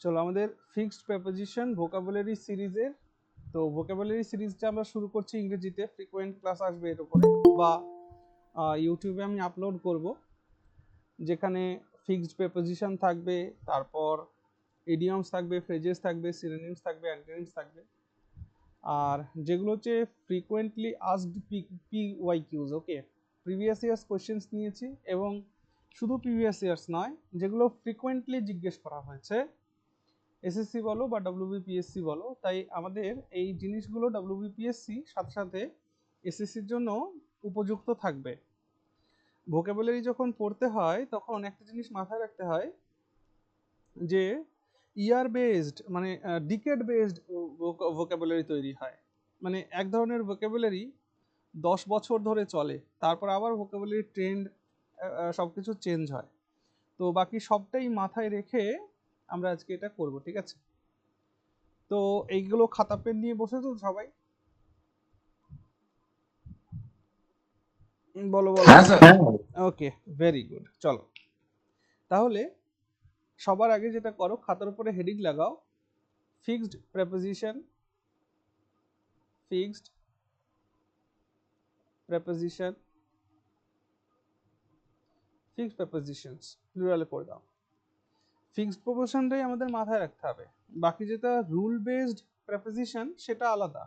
চলো আমাদের fixed preposition vocabulary সিরিজের, তো ভোকাবুলারি সিরিজটা আমরা শুরু করছি ইংরেজিতে। ফ্রিকোয়েন্ট ক্লাস আসবে এর উপরে, বা ইউটিউবে আমি আপলোড করব, যেখানে ফিক্সড প্রেপোজিশন থাকবে, তারপর ইডিয়মস থাকবে, ফ্রেজেস থাকবে, সিনোনিমস থাকবে, অ্যান্টোনিমস থাকবে, আর যেগুলো হচ্ছে ফ্রিকোয়েন্টলি আস্কড পিওয়াইকিউজ। ওকে, প্রিভিয়াস ইয়ার্স কোশ্চেন্স নিয়েছি, এবং শুধু প্রিভিয়াস ইয়ার্স নয়, যেগুলো ফ্রিকোয়েন্টলি জিজ্ঞেস করা হয়েছে, এসএসসি বলো বা ডব্লিউবিপিএসসি বলো, তাই আমাদের এই জিনিসগুলো ডব্লিউবিপিএসসি সাথে সাথে এসএসসির জন্য উপযুক্ত থাকবে। ভোকাবুলারি যখন পড়তে হয় তখন একটা জিনিস মাথায় রাখতে হয় যে ইয়ার বেসড মানে ডিকেড বেসড ভোকাবুলারি তৈরি হয়। মানে এক ধরনের ভোকাবুলারি 10 বছর ধরে চলে, তারপর আবার ভোকাবুলারি ট্রেন্ড সব কিছু চেঞ্জ হয়। তো বাকি সবটাই মাথায় রেখে আমরা আজকে এটা করব, ঠিক আছে? তো এইগুলো খাতা পেন নিয়ে বসে তো সবাই, বলো বলো। হ্যাঁ স্যার। ওকে, ভেরি গুড। চলো তাহলে সবার আগে যেটা করো, খাতার উপরে হেডিং লাগাও fixed preposition, fixed preposition, fixed prepositions প্লুরালে করে দাও। ফিক্সড প্রেপোজিশনটাই আমাদের মাথায় রাখতে হবে, বাকি যেটা রুল বেসড প্রেপোজিশন সেটা আলাদা।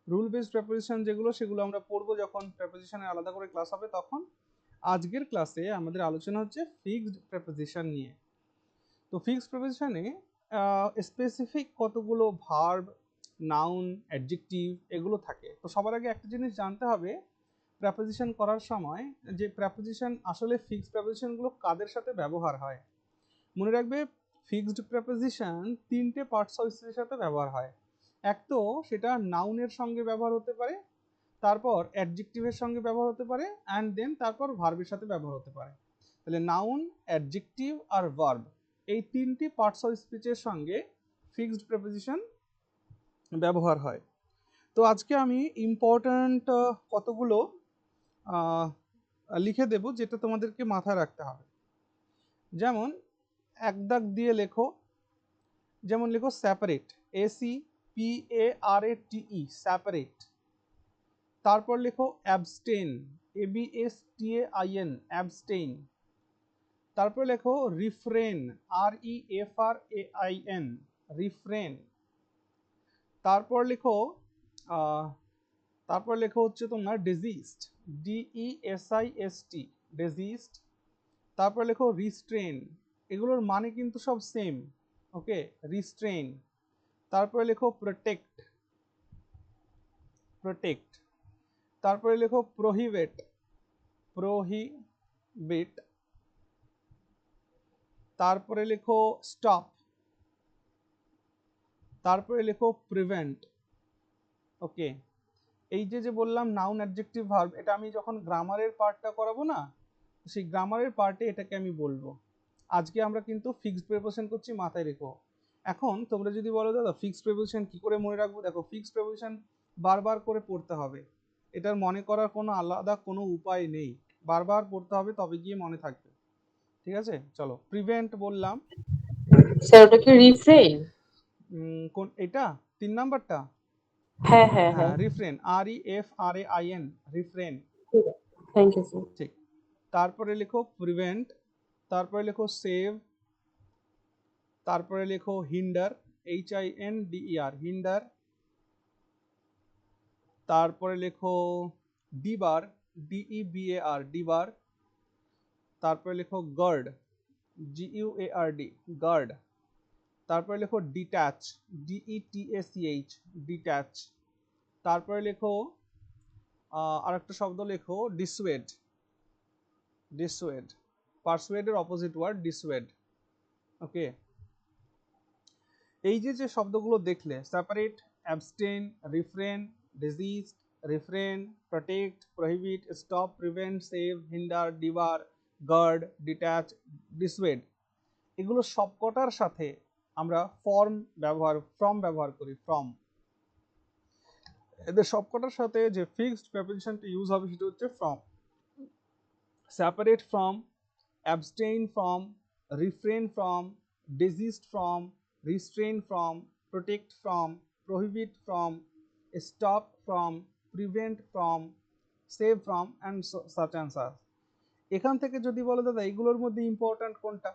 রুল বেসড প্রেপোজিশন যেগুলো, সেগুলো আমরা পড়বো যখন প্রেপোজিশনের আলাদা করে ক্লাস হবে তখন। আজকের ক্লাসে আমাদের আলোচনা হচ্ছে ফিক্সড প্রেপোজিশন নিয়ে। তো ফিক্সড প্রেপোজিশনে স্পেসিফিক কতগুলো ভার্ব, নাউন, অ্যাডজেক্টিভ এগুলো থাকে। তো সবার আগে একটা জিনিস জানতে হবে প্রেপোজিশন করার সময়, যে প্রেপোজিশন আসলে ফিক্সড প্রেপোজিশনগুলো কাদের সাথে ব্যবহার হয়। মনে রাখবে ফিক্সড প্রেপোজিশন তিনটে পার্টস অফ স্পিচের সাথে ব্যবহার হয়। এক তো সেটা নাউনের সঙ্গে ব্যবহার হতে পারে, তারপর অ্যাডজেক্টিভের সঙ্গে ব্যবহার হতে পারে, অ্যান্ড দেন তারপর ভার্বের সাথে ব্যবহার হতে পারে। তাহলে নাউন, অ্যাডজেক্টিভ আর ভার্ব, এই তিনটি পার্টস অফ স্পিচের সঙ্গে ফিক্সড প্রেপোজিশন ব্যবহার হয়। তো আজকে আমি ইম্পর্ট্যান্ট কতগুলো লিখে দেব যেটা তোমাদেরকে মাথায় রাখতে হবে। যেমন এক দাগ দিয়ে লেখো, যেমন লেখো সেপারেট, SEPARATE, সেপারেট। তারপর লেখো অ্যাবস্টেন, ABSTAIN, অ্যাবস্টেইন। তারপর লেখো রিফ্রেন, REFRAIN, রিফ্রেন। তারপর লেখো হচ্ছে তোমার ডিজিজড, DESIST, ডিজিজড। তারপর লেখো রিস্ট্রেন, এগুলোর মানে কিন্তু সব সেম। ওকে, রিস্ট্রেন। তারপরে লেখো প্রোটেক্ট, প্রোটেক্ট। তারপরে লেখো প্রোহিবিট, প্রোহিবিট। তারপরে লেখো স্টপ। তারপরে লেখো প্রিভেন্ট। ওকে, এই যে বললাম নাউন, অ্যাডজেক্টিভ, ভার্ব, এটা আমি যখন গ্রামারের পার্টটা করাবো না, সেই গ্রামারের পার্টে এটাকে আমি বলবো। আজকে আমরা কিন্তু ফিক্সড প্রেপোজিশন করছি, মাথায় রেখো। এখন তোমরা যদি বলো দাদা ফিক্সড প্রেপোজিশন কি করে মনে রাখবো, দেখো ফিক্সড প্রেপোজিশন বারবার করে পড়তে হবে, এটার মনে করার কোনো আলাদা কোনো উপায় নেই, বারবার পড়তে হবে তবে গিয়ে মনে থাকবে, ঠিক আছে? চলো, প্রিভেন্ট বললাম। স্যার ওটা কি রিফ্রেইন? কোন এটা 3 নাম্বারটা? হ্যাঁ হ্যাঁ হ্যাঁ, হ্যাঁ, refrain, REFRAIN, refrain. Thank you sir. ঠিক। তারপরে লেখো প্রিভেন্ট, তারপরে লেখো সেভ, তারপরে লেখো হিন্ডার, HINDER, হিন্ডার। তারপরে লেখো ডিবার, DEBAR, ডিবার। তারপরে লেখো গার্ড, GUARD, গার্ড। তারপরে লেখো ডিট্যাচ, DETACH, ডিট্যাচ। তারপরে লেখো আরেকটা শব্দ লেখো ডিসুয়েড, ডিসুয়েড। পারসুয়েডের অপোজিট ওয়ার্ড ডিসুয়েড। ওকে, এই যে শব্দগুলো দেখলে, separate, abstain, refrain, desist, refrain, protect, prohibit, stop, prevent, save, hinder, debar, guard, detach, dissuade, এগুলো সবকটার সাথে আমরা ফর্ম ব্যবহার করি, ফ্রম। এদের সবকটার সাথে যে ফিক্সড প্রেপোজিশনটা ইউজ হবে সেটা হচ্ছে from. Separate from, abstain from, refrain from, desist from, restrain from, protect from, prohibit from, stop from, prevent from, save from and such and such. এখান থেকে যদি বলো দাদা এগুলোর মধ্যে ইম্পর্ট্যান্ট কোনটা,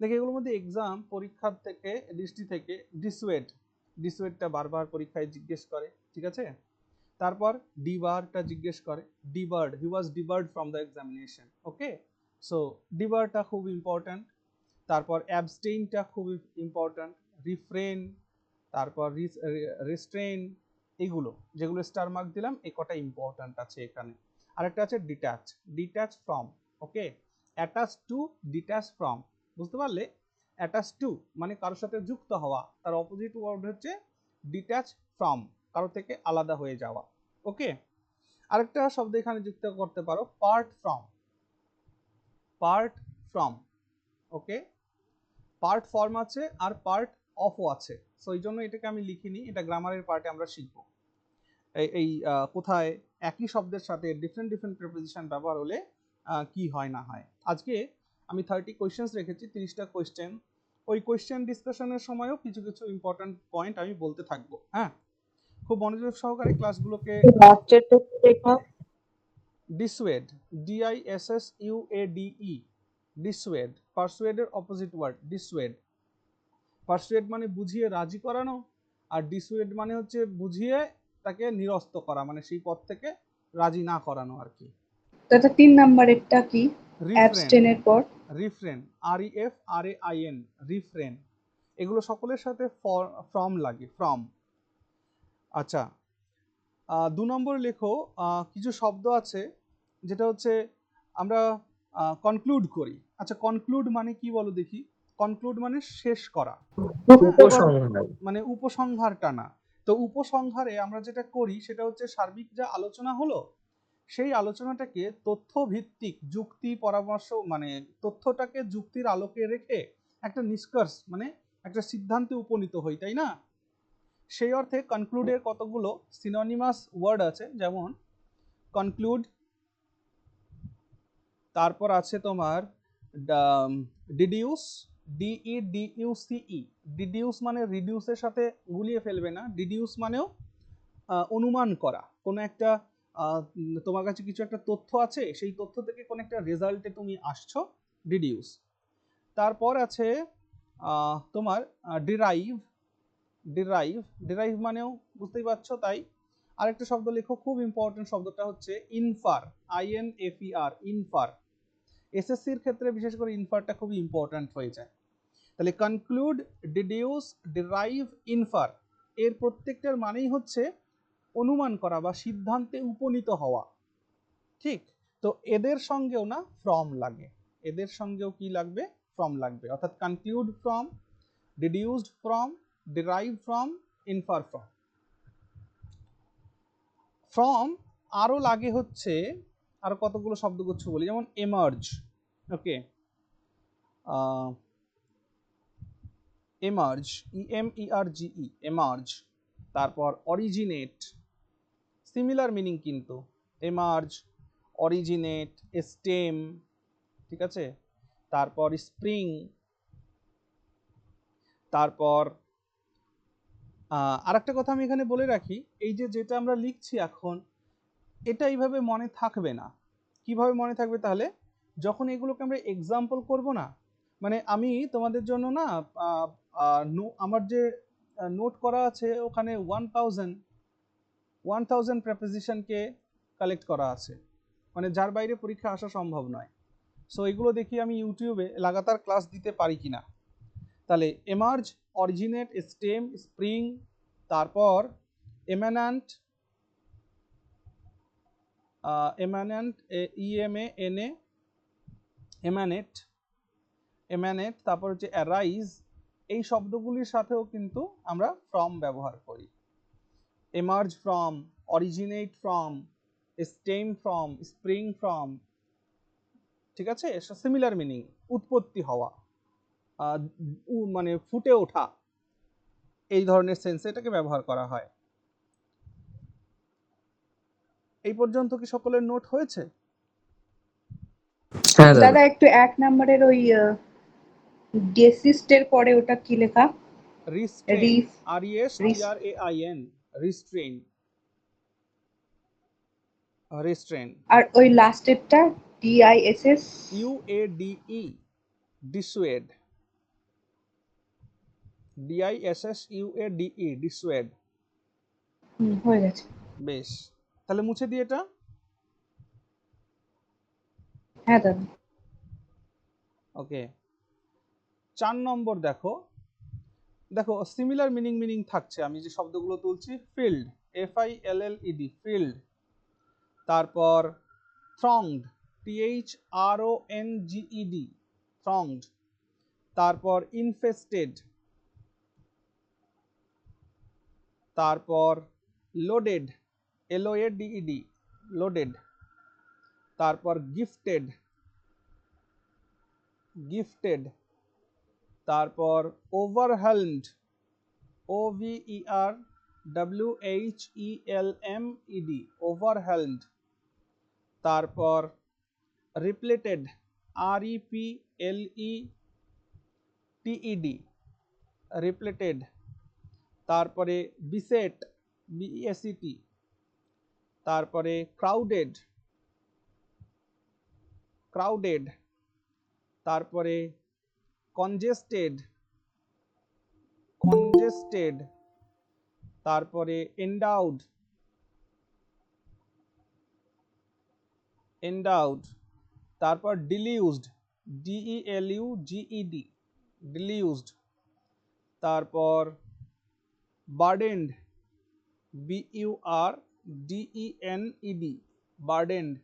দেখে এগুলোর মধ্যে এক্সাম পরীক্ষার থেকে দৃষ্টি থেকে ডিসুয়েডটা বারবার পরীক্ষায় জিজ্ঞেস করে, ঠিক আছে। তারপর ডিবারটা জিজ্ঞেস করে, debarred, he was debarred from the examination, okay. So ডিবারটা খুব ইম্পর্ট্যান্ট। তারপর অ্যাবস্টেইনটা খুব ইম্পর্ট্যান্ট, রিফ্রেন, তারপর রেস্ট্রেন, এগুলো যেগুলো স্টার মার্ক দিলাম এই কটা ইম্পর্ট্যান্ট আছে এখানে। আরেকটা আছে detach from, okay. Attach to, detach from, বুঝতে পারলে? অ্যাটাচ টু মানে কারোর সাথে যুক্ত হওয়া, তার অপোজিট ওয়ার্ড হচ্ছে ডিট্যাচ ফ্রম, কারো থেকে আলাদা হয়ে যাওয়া, ওকে। আরেকটা শব্দ এখানে যুক্ত করতে পারো, part from, okay. Part form আছে আর পার্ট অফও আছে, সো এই জন্য এটাকে আমি লিখিনি, এটা গ্রামারের পার্টে আমরা শিখবো এই কোথায় একই শব্দের সাথে ডিফারেন্ট প্রিপোজিশন ব্যবহার হলে কি হয় না হয়। আজকে আমি 30 কোয়েশ্চেন্স রেখেছি, 30টা কোয়েশ্চেন। ওই কোয়েশ্চেন ডিসকাশনের সময়ও কিছু ইম্পর্টেন্ট পয়েন্ট আমি বলতে থাকবো, হ্যাঁ। খুব মনোযোগ সহকারে ক্লাসগুলোকে। লাস্টেরটা কি লেখা? Dissuade, DISSUADE, dissuade. পারসুয়েডের অপোজিট ওয়ার্ড ডিসুয়েড। পারসুয়েড মানে বুঝিয়ে রাজি করানো, আর ডিসুয়েড মানে হচ্ছে বুঝিয়ে তাকে নিরস্ত করা, মানে সেই পথ থেকে রাজি না করানো আর কি। দাদা 3 নাম্বারেরটা কি? রিফ্রেন, অ্যাবস্টেনের পর রিফ্রেন, REFRAIN, রিফ্রেন। এগুলো সকলের সাথে ফ্রম লাগে, ফ্রম। আচ্ছা, 2 নম্বরে লেখো কিছু শব্দ আছে যেটা হচ্ছে আমরা কনক্লুড করি। আচ্ছা, কনক্লুড মানে কি বলো দেখি? কনক্লুড মানে শেষ করা, মানে উপসংহার টানা। তো উপসংহারে আমরা যেটা করি সেটা হচ্ছে সার্বিক যা আলোচনা হলো সেই আলোচনাটাকে তথ্য ভিত্তিক যুক্তি পরামর্শ, মানে তথ্যটাকে যুক্তির আলোকে রেখে একটা নিষ্কর্ষ মানে একটা সিদ্ধান্তে উপনীত হই, তাই না? সেই অর্থে কনক্লুডের কতগুলো সিনোনিমাস ওয়ার্ড আছে, যেমন কনক্লুড, তারপর আছে তোমার ডিডিউস, DEDUCE, ডিডিউস মানে রিডিউসের সাথে গুলিয়ে ফেলবে না, ডিডিউস মানেও অনুমান করা, কোনো একটা তোমার কাছে কিছু একটা তথ্য আছে, সেই তথ্য থেকে কোনো একটা রেজাল্টে তুমি আসছো, ডিডিউস। তারপর আছে তোমার ডিরাইভ মানেও বুঝতেই পারছো তাই। আরেকটা শব্দ লেখো, খুব ইম্পর্টেন্ট শব্দটা হচ্ছে ইনফার, INFER, ইনফার। এসএসসির ক্ষেত্রে বিশেষ করে ইনফারটা খুব ইম্পর্টেন্ট হয়ে যায়। তাহলে কনক্লুড, ডিডিউস, ডিরাইভ, ইনফার, এর প্রত্যেকটার মানেই হচ্ছে অনুমান করা বা সিদ্ধান্তে উপনীত হওয়া, ঠিক। তো এদের সঙ্গেও না ফ্রম লাগে, এদের সঙ্গেও কি লাগবে? ফ্রম লাগবে, অর্থাৎ conclude from, deduced from, derive from, infer from. From আরো লাগে হচ্ছে আরো কতগুলো শব্দগুচ্ছ বলি, যেমন emerge, okay, emerge, EMERGE, emerge. তারপর অরিজিনেট, সিমিলার মিনিং কিন্তু, এমার্জ, অরিজিনেট, স্টেম, ঠিক আছে। তারপর স্প্রিং, তারপর আরেকটা কথা আমি এখানে বলে রাখি, এই যে যেটা আমরা লিখছি এখন এটা এইভাবে মনে থাকবে না। কিভাবে মনে থাকবে তাহলে? যখন এগুলোকে আমরা এক্সাম্পল করব না, মানে আমি তোমাদের জন্য না আমার যে নোট করা আছে ওখানে 1000 প্রেপোজিশনকে কালেক্ট করা আছে, মানে যার বাইরে পরীক্ষা আসা সম্ভব নয়। সো এগুলো দেখি আমি ইউটিউবে লাগাতার ক্লাস দিতে পারি কিনা। তাহলে এমার্জ, অরিজিনেট, স্টেম, স্প্রিং, তারপর এমান্যান্ট, EMANA, এমানেট, তারপর হচ্ছে অ্যারাইজ, এই শব্দগুলির সাথেও কিন্তু আমরা ফ্রম ব্যবহার করি। Emerge from, originate from, stem from, spring from, ঠিক আছে। সিমিলার মিনিং, উৎপত্তি হওয়া, মানে ফুটে ওঠা, এই ধরনের সেন্সে এটাকে ব্যবহার করা হয়। এই পর্যন্ত কি সকলের নোট হয়েছে? দাদা একটু 1 নাম্বারের ওই ডেসিস্টের পরে ওটা কি লেখা? Restrain, reef RESTRAIN, restrain, restrain. আর ওই লাস্টেরটা DISS UADE, dissuade, DISSUADE, dissuade। হয়ে গেছে। বেশ, তাহলে মুছে দিই এটা। হ্যাঁ দাদা। ওকে, 4 নম্বর দেখো, দেখো সিমিলার মিনিং থাকছে। আমি যে শব্দগুলো তুলছি, ফিল্ড, FILLED, ফিল্ড, তারপর thronged, THRONGED, thronged, তারপর infested, তারপর loaded, LOADED, loaded, তারপর gifted, gifted, তারপর overwhelmed, OVERWHELMED, overwhelmed, তারপর repleted, REPLETED, repleted, তারপরে beset, BESET, তারপরে crowded, crowded, তারপরে congested, congested, তারপরে endowed, endowed, তারপর deluged, DELUGED, deluged, তারপর burdened, BURDENED, burdened,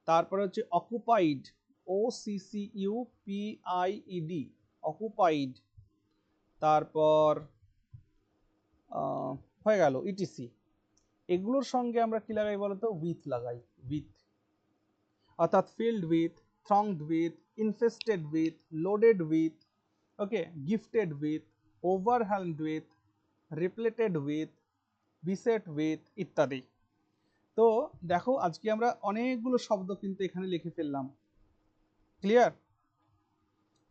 তারপর হচ্ছে occupied, OCCUPIED, occupied, তারপর হয়ে গেল ETC। এগুলোর সঙ্গে আমরা কি লাগাই বলতো? উইথ লাগাই, উইথ, অর্থাৎ filled with, thronged with, infested with, loaded with, okay, gifted with, overwhelmed with, repleted with, beset with ইত্যাদি। তো দেখো আজকে আমরা অনেকগুলো শব্দ কিন্তু এখানে লিখে ফেললাম। ক্লিয়ার?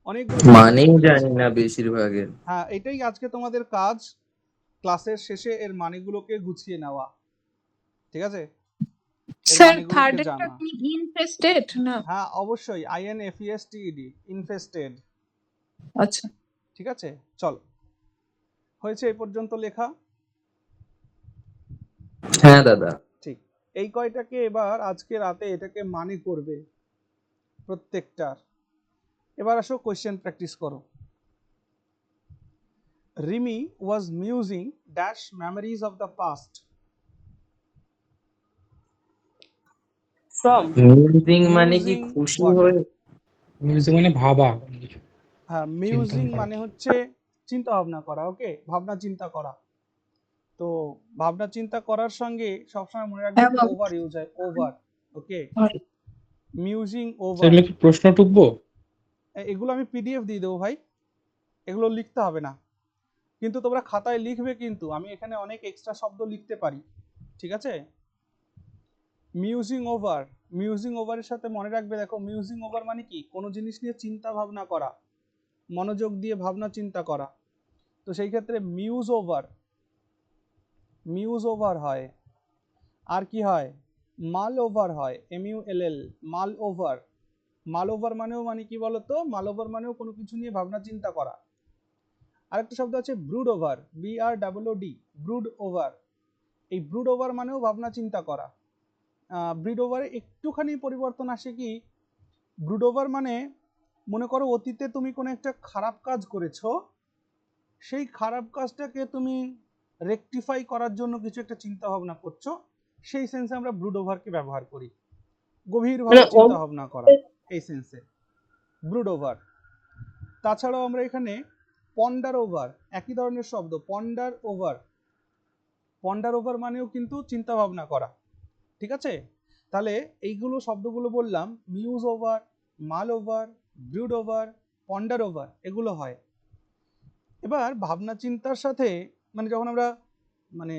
অনেকগুলো মানেই জানি না বেশিরভাগের। হ্যাঁ, এটাই আজকে তোমাদের কাজ, ক্লাসের শেষে এর মানেগুলোকে গুছিয়ে নেওয়া। ঠিক আছে, এর স্যার মানেগুলোকে থার্ডেরটা জানা। কি ইনফেস্টেড না? হ্যাঁ অবশ্যই, INFESTED, ইনফেস্টেড। আচ্ছা, ঠিক আছে, চলো, হয়েছে এই পর্যন্ত লেখা? হ্যাঁ দাদা। ঠিক, এই কয়টাকে এবার আজকে রাতে এটাকে মানে করবে প্রত্যেকটার। এবার আসো কোয়েশ্চেন প্র্যাকটিস করো। Rimi was musing dash memories of the past. From musing মানে কি Musing খুশি what? হয়ে? মিউজিক মানে ভাবা, হ্যাঁ, চিন্তন মিউজিং করা। মানে হচ্ছে চিন্তা ভাবনা করা। ওকে, ভাবনা চিন্তা করা। তো ভাবনা চিন্তা করার সঙ্গে সবসময় মনে রাখবে About. ওভার ইউজ হয়, ওভার। ওকে, মিউজিং ওভার। সেগুলো কি প্রশ্ন টুকবো? এগুলো আমি PDF দিয়ে দেবো ভাই, এগুলো লিখতে হবে না, কিন্তু তোমরা খাতায় লিখবে। কিন্তু আমি এখানে অনেক এক্সট্রা শব্দ লিখতে পারি, ঠিক আছে? মিউজিং ওভার, মিউজিং ওভারের সাথে মনে রাখবে, দেখো মিউজিং ওভার মানে কি? কোনো জিনিস নিয়ে চিন্তা ভাবনা করা, মনোযোগ দিয়ে ভাবনা চিন্তা করা। তো সেই ক্ষেত্রে মিউজ ওভার, মিউজ ওভার হয়। আর কি হয়? মাল ওভার হয়, MULL, মাল ওভার। মাল ওভার মানেও মানে কি বলতো? মাল ওভার মানেও কোনো কিছু নিয়ে ভাবনা চিন্তা করা। আরেকটা শব্দ আছে brood over, BROOD, brood over. এই ব্রুড ওভার মানেও ভাবনা চিন্তা করা। ব্রিড ওভারে একটুখানি পরিবর্তন আসে কি? ব্রুড ওভার মানে মনে করো অতীতে তুমি কোনো একটা খারাপ কাজ করেছো, সেই খারাপ কাজটাকে তুমি রেকটিফাই করার জন্য কিছু একটা চিন্তা ভাবনা করছো, সেই সেন্সে আমরা ব্রুড ওভারকে ব্যবহার করি, গভীরভাবে চিন্তা ভাবনা করা, এই সেন্সে ব্রুড ওভার। তাছাড়াও আমরা এখানে পন্ডার ওভার, একই ধরনের শব্দ, পন্ডার ওভার। পন্ডার ওভার মানেও কিন্তু চিন্তা ভাবনা করা। ঠিক আছে, তাহলে এইগুলো শব্দগুলো বললাম, মিউজ ওভার, মাল over, brood over, ponder over, এগুলো হয়। এবার ভাবনা চিন্তার সাথে মানে যখন আমরা মানে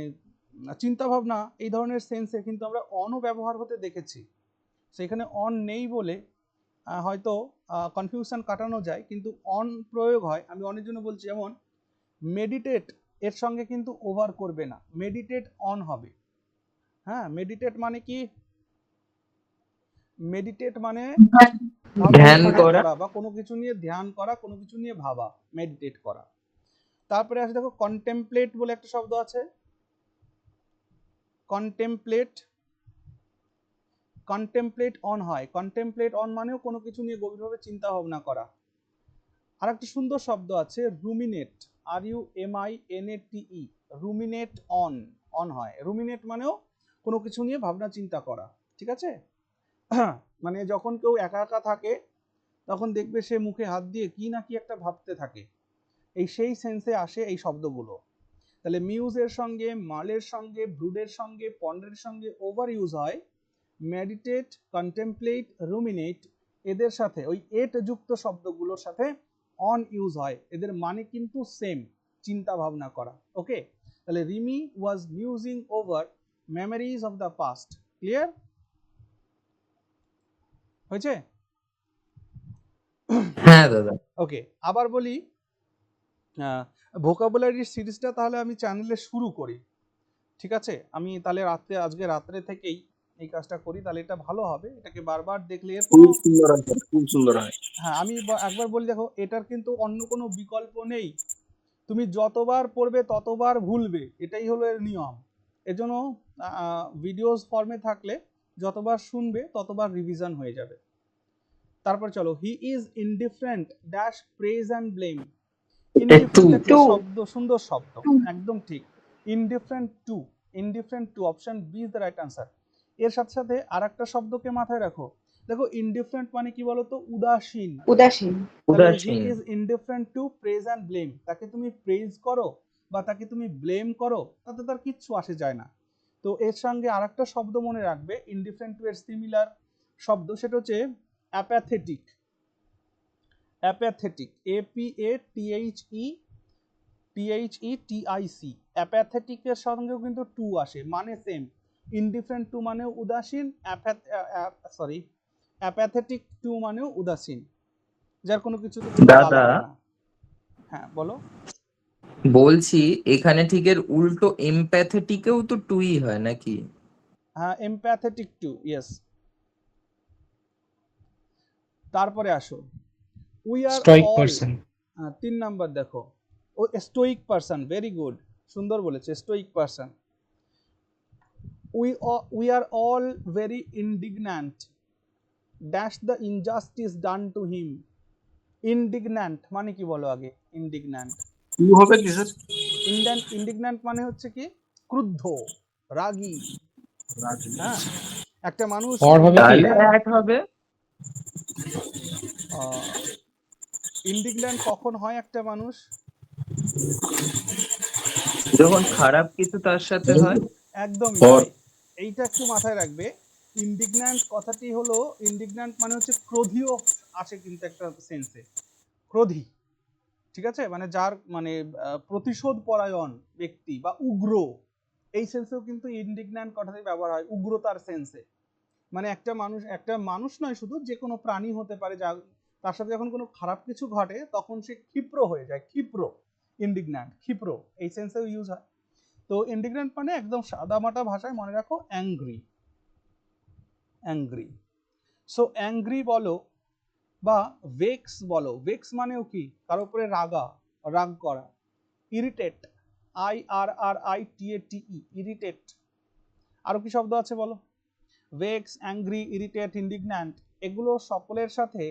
চিন্তা ভাবনা এই ধরনের সেন্সে কিন্তু আমরা অনও ব্যবহার হতে দেখেছি। সেখানে অন নেই বলে হয়তো কনফিউশন কাটানো যায়, কিন্তু অন প্রয়োগ হয়। আমি অনেক জন্য বলছি, যেমন মেডিটেট এর সঙ্গে কিন্তু ওভার করবে না, মেডিটেট অন হবে। হ্যাঁ, মেডিটেট মানে কি? মেডিটেট মানে ধ্যান ভাবনা করা। করা বা কোনো কিছু নিয়ে ধ্যান করা, কোনো কিছু নিয়ে ভাবা, মেডিটেট করা। তারপরে আসে দেখো কন্টেমপ্লেট বলে একটা শব্দ আছে, কন্টেমপ্লেট। কন্টেমপ্লেট অন হয়, কন্টেমপ্লেট অন মানেও কোনো কিছু নিয়ে গভীরভাবে চিন্তা ভাবনা করা। আর একটা সুন্দর শব্দ আছে রুমিনেট, RUMINATE, রুমিনেট অন, অন হয়। রুমিনেট মানেও কোনো কিছু নিয়ে ভাবনা চিন্তা করা, ঠিক আছে? মানে যখন কেউ একা একা থাকে তখন দেখবে সে মুখে হাত দিয়ে কি না কি একটা ভাবতে থাকে, এই সেই সেন্সে আসে এই শব্দগুলো। তাহলে মিউজের সঙ্গে, মালের সঙ্গে, ব্রুডের সঙ্গে, পন্ডের সঙ্গে ওভার ইউজ হয়। মেডিটেট, কন্টেমপ্লেট, রুমিনেট এদের সাথে ওই এট যুক্ত শব্দগুলোর সাথে অন ইউজ হয়, এদের মানে কিন্তু সেম, চিন্তা ভাবনা করা। ওকে, তাহলে Rimi was musing over memories of the past. Clear হয়েছে? হ্যাঁ দাদা। ওকে, আবার বলি ভোকাবুলারি সিরিজটা তাহলে আমি চ্যানেলে শুরু করি, ঠিক আছে? আমি তাহলে আজকে রাত্রে থেকেই এই কাজটা করি, তাহলে এটা ভালো হবে। এটাকে বারবার দেখলে এর কোনো, খুব সুন্দর হয় স্যার, খুব সুন্দর হয়। হ্যাঁ আমি একবার বলি দেখো, এটার কিন্তু অন্য কোনো বিকল্প নেই। তুমি যতবার পড়বে ততবার ভুলবে, এটাই হলো এর নিয়ম। এজন্য ভিডিওস ফর্মে থাকলে যতবার শুনবে ততবার রিভিশন হয়ে যাবে। তারপর চলো, he is indifferent dash praise and blame. Indifferent একটা শব্দ, সুন্দর শব্দ, একদম ঠিক। Indifferent to, indifferent to, option B is the right answer. এর সাথে সাথে আর একটা শব্দকে মাথায় রাখো, দেখো ইনডিফারেন্ট মানে কি বলতো? উদাসীন। উদাসীন। তাহলে হি উদাসীন। Is indifferent to praise and blame, তাকে তুমি প্রেজ করো বা তাকে তুমি ব্লেম করো তাতে তার কিচ্ছু আসে যায় না। তো এর সঙ্গে আরেকটা শব্দ মনে রাখবে ইনডিফারেন্ট টু এর সিমিলার শব্দ, সেটা হচ্ছে অ্যাপ্যাথেটিক। অ্যাপ্যাথেটিক, APATHETIC, অ্যাপ্যাথেটিকের সঙ্গেও কিন্তু টু আসে, মানে সেম। ইনডিফারেন্ট টু মানেও উদাসীন, অ্যাপ্যাথেটিক টু মানেও উদাসীন, যার কোনো কিছুতে খুব ভালো দাদা লাগে না। হ্যাঁ বলো। বলছি এখানে ঠিক এর উল্টো এমপ্যাথেটিকেও তো টুই হয় নাকি? হ্যাঁ, এমপ্যাথেটিক টু, ইয়েস। তারপরে আসো, we are strike all, person. 3 number দেখো, ও স্টোইক পারসন, ভেরি গুড, সুন্দর বলেছে, stoic person. we are all very indignant dash the injustice done to him. indignant মানে কি বলো আগে? indignant, কি হবে কি স্যার? indignant মানে হচ্ছে কি? ক্রুদ্ধ, রাগী। হ্যাঁ, একটা মানুষ আর হবে কি? তাহলে এক হবে। ইন্ডিগন্যান্ট কখন হয় একটা মানুষ? যখন খারাপ কিছু তার সাথে হয়। একদমই আর তাই, এইটা একটু মাথায় রাখবে। ইন্ডিগন্যান্ট কথাটি হলো, ইন্ডিগন্যান্ট মানে হচ্ছে ক্রোধীয় আসে কিন্তু একটা সেন্সে, ক্রোধী, ঠিক আছে? মানে যার মানে প্রতিশোধ পরায়ণ ব্যক্তি বা উগ্র, এই সেন্সেও কিন্তু ইন্ডিগন্যান্ট কথাটি ব্যবহার হয়, উগ্রতার সেন্সে। মানে একটা মানুষ নয় শুধু, যে কোনো প্রাণী হতে পারে, যা তার সাথে যখন কোনো খারাপ কিছু ঘটে তখন সে ক্ষিপ্র হয়ে যায়, ক্ষিপ্র, ইন্ডিগন্যান্ট, ক্ষিপ্র, এই সেন্সেও ইউজ হয়। তো ইন্ডিগন্যান্ট মানে একদম সাদামাটা ভাষায় মনে রাখো অ্যাংরি, অ্যাংরি। সো অ্যাংরি বলো বা ভেক্স বলো, ভেক্স মানেও কি? কারোর উপরে রাগা, রাগ করা। Irritate, IRRITATE, irritate. আরো কি শব্দ আছে বলো? ভেক্স, অ্যাংরি, ইরিটেট, ইন্ডিগন্যান্ট, এগুলো সকলের সাথে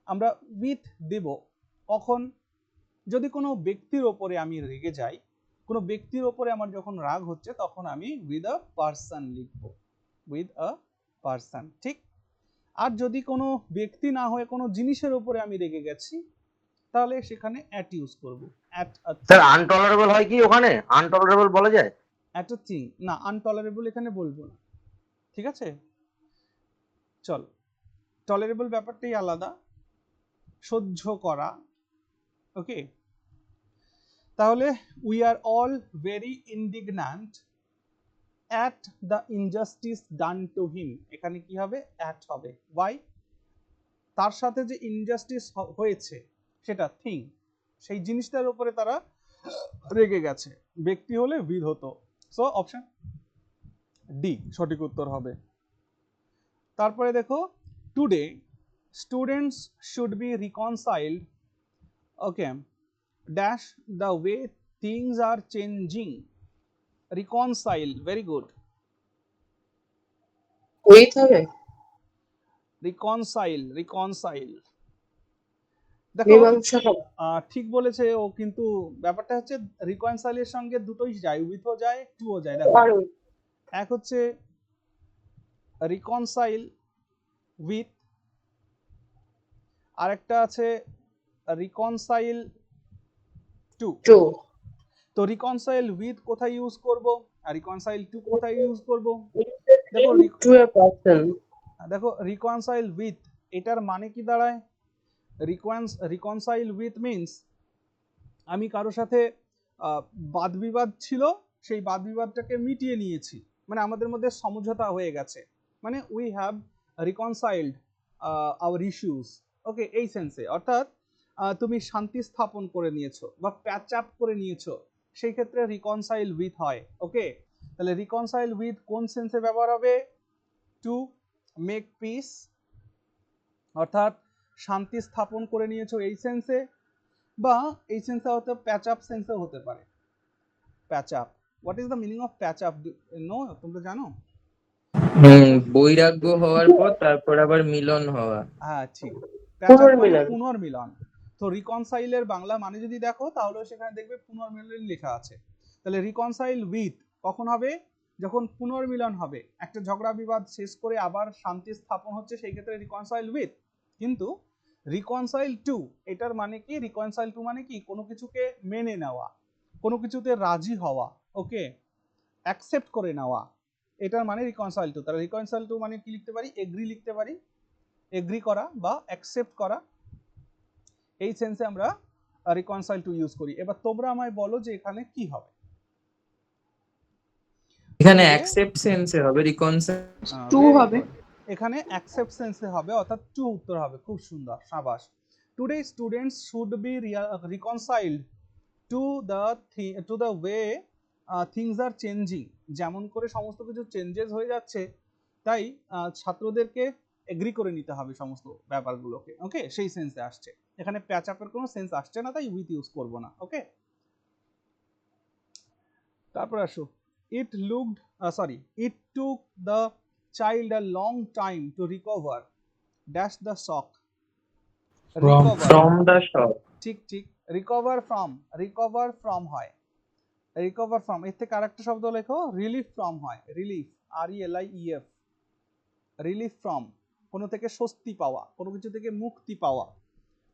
আমরা উইথ দেব কখন? যদি কোনো ব্যক্তির ওপরে আমি রেগে যাই, কোনো ব্যক্তির ওপরে আমার যখন রাগ হচ্ছে, তখন আমি উইথ আ পারসন লিখব, উইথ আ পারসন, ঠিক? আর যদি কোনো ব্যক্তি না হয়ে কোনো জিনিসের উপরে আমি রেগে গেছি, তাহলে সেখানে অ্যাট ইউজ করব, অ্যাট আ স্যার আনটলারেবল হয় কি ওখানে? আনটলারেবল বলা যায়? অ্যাট আ থিং না, আনটলারেবল এখানে বলবো না, ঠিক আছে? চল, টলারেবল ব্যাপারটাই আলাদা, সহ্য করা। ওকে, তাহলে we are all very indignant at the injustice done to him, এখানে কি হবে? অ্যাট হবে। ওয়াই? তার সাথে যে ইনজাস্টিস হয়েছে সেটা থিং, সেই জিনিসটার উপরে তারা রেগে গেছে, ব্যক্তি হলে উইথ হতো। সো অপশন ডি সঠিক উত্তর হবে। তারপরে দেখো, today students should be reconciled, okay, dash the way things are changing. Reconcile, very good. With হবে, রিকনসাইল, রিকনসাইল, দেখো মীমাংসা হবে। ঠিক বলেছে ও, কিন্তু ব্যাপারটা হচ্ছে রিকনসাইলের সঙ্গে দুটোই যায়, উইথও যায় টুও যায়। দেখো আর এক হচ্ছে রিকনসাইল উইথ, আরেকটা আছে রিকনসাইল টু। টু, তো রিকনসাইল উইথ কোথায় ইউজ করব আর রিকনসাইল টু কোথায় ইউজ করব? দেখো টু এ পারসন। দেখো রিকনসাইল উইথ এটার মানে কি দাঁড়ায়? রিকনসাইল উইথ মিন্স আমি কারোর সাথে বাদ বিবাদ ছিল, সেই বাদ বিবাদটাকে মিটিয়ে নিয়েছি, মানে আমাদের মধ্যে সমঝোতা হয়ে গেছে, মানে উই হ্যাভ রিকনসাইলড আওয়ার ইস্যুস। ওকে, এই সেন্সে, অর্থাৎ তুমি শান্তি স্থাপন করে নিয়েছো বা প্যাচ আপ করে নিয়েছো, সেই ক্ষেত্রে রিকনসাইল উইথ হয়। ওকে, তাহলে রিকনসাইল উইথ কোন সেন্সে ব্যবহার হবে? টু মেক পিস, অর্থাৎ শান্তি স্থাপন করে নিয়েছো এই সেন্সে, বা এই সেন্সে হতে প্যাচ আপ সেন্সে হতে পারে। Patch up, what is the meaning of patch up? No, তোমরা জানো? বৈরাগ্য হওয়ার পর তারপর আবার মিলন হওয়া। হ্যাঁ ঠিক, প্যাচ আপ মানে পুনর্মিলন। পুনর্মিলন। তো রিকনসাইলের বাংলা মানে যদি দেখো তাহলে সেখানে দেখবে পুনর্মিলন লেখা আছে। তাহলে রিকনসাইল উইথ কখন হবে? যখন পুনর্মিলন হবে, একটা ঝগড়া বিবাদ শেষ করে আবার শান্তি স্থাপন হচ্ছে, সেই ক্ষেত্রে রিকনসাইল উইথ। কিন্তু রিকনসাইল টু এটার মানে কি? রিকনসাইল টু মানে কি? কোনো কিছুকে মেনে নেওয়া, কোনো কিছুতে রাজি হওয়া, ওকে, অ্যাকসেপ্ট করে নেওয়া, এটার মানে রিকনসাইল টু। তাহলে রিকনসাইল টু মানে কি লিখতে পারি? এগ্রি লিখতে পারি, এগ্রি করা বা অ্যাকসেপ্ট করা, এই সেন্সে আমরা রিকনসাইল টু ইউজ করি। এবার তোমরা আমায় বলো যে এখানে কি হবে? এখানে অ্যাকসেপ্ট সেন্সে হবে রিকনসাইল। টু হবে। এখানে অ্যাকসেপ্ট সেন্সে হবে, অর্থাৎ টু উত্তর হবে। খুব সুন্দর, সাবাস। Today students should be reconciled to the way things are changing. যেমন করে সমস্ত কিছু চেঞ্জেস হয়ে যাচ্ছে, তাই ছাত্রদেরকে এগ্রি করে নিতে হবে সমস্ত ব্যাপারগুলোকে। ওকে, সেই সেন্সে আসছে। এখানে প্যাচ আপের কোনো সেন্স আসছে না, তাই উইথ ইউজ করব না। ওকে, তারপর আসো, it looked sorry it took the child a long time to recover dash the shock. From the shock. ঠিক ঠিক, রিকভার ফ্রম হয়, রিকভার ফ্রম, এর থেকে আরেকটা শব্দ লেখো, রিলিফ ফ্রম হয়, রিলিফ, RELIEF, রিলিফ ফ্রম, কোনো থেকে স্বস্তি পাওয়া, কোনো কিছু থেকে মুক্তি পাওয়া।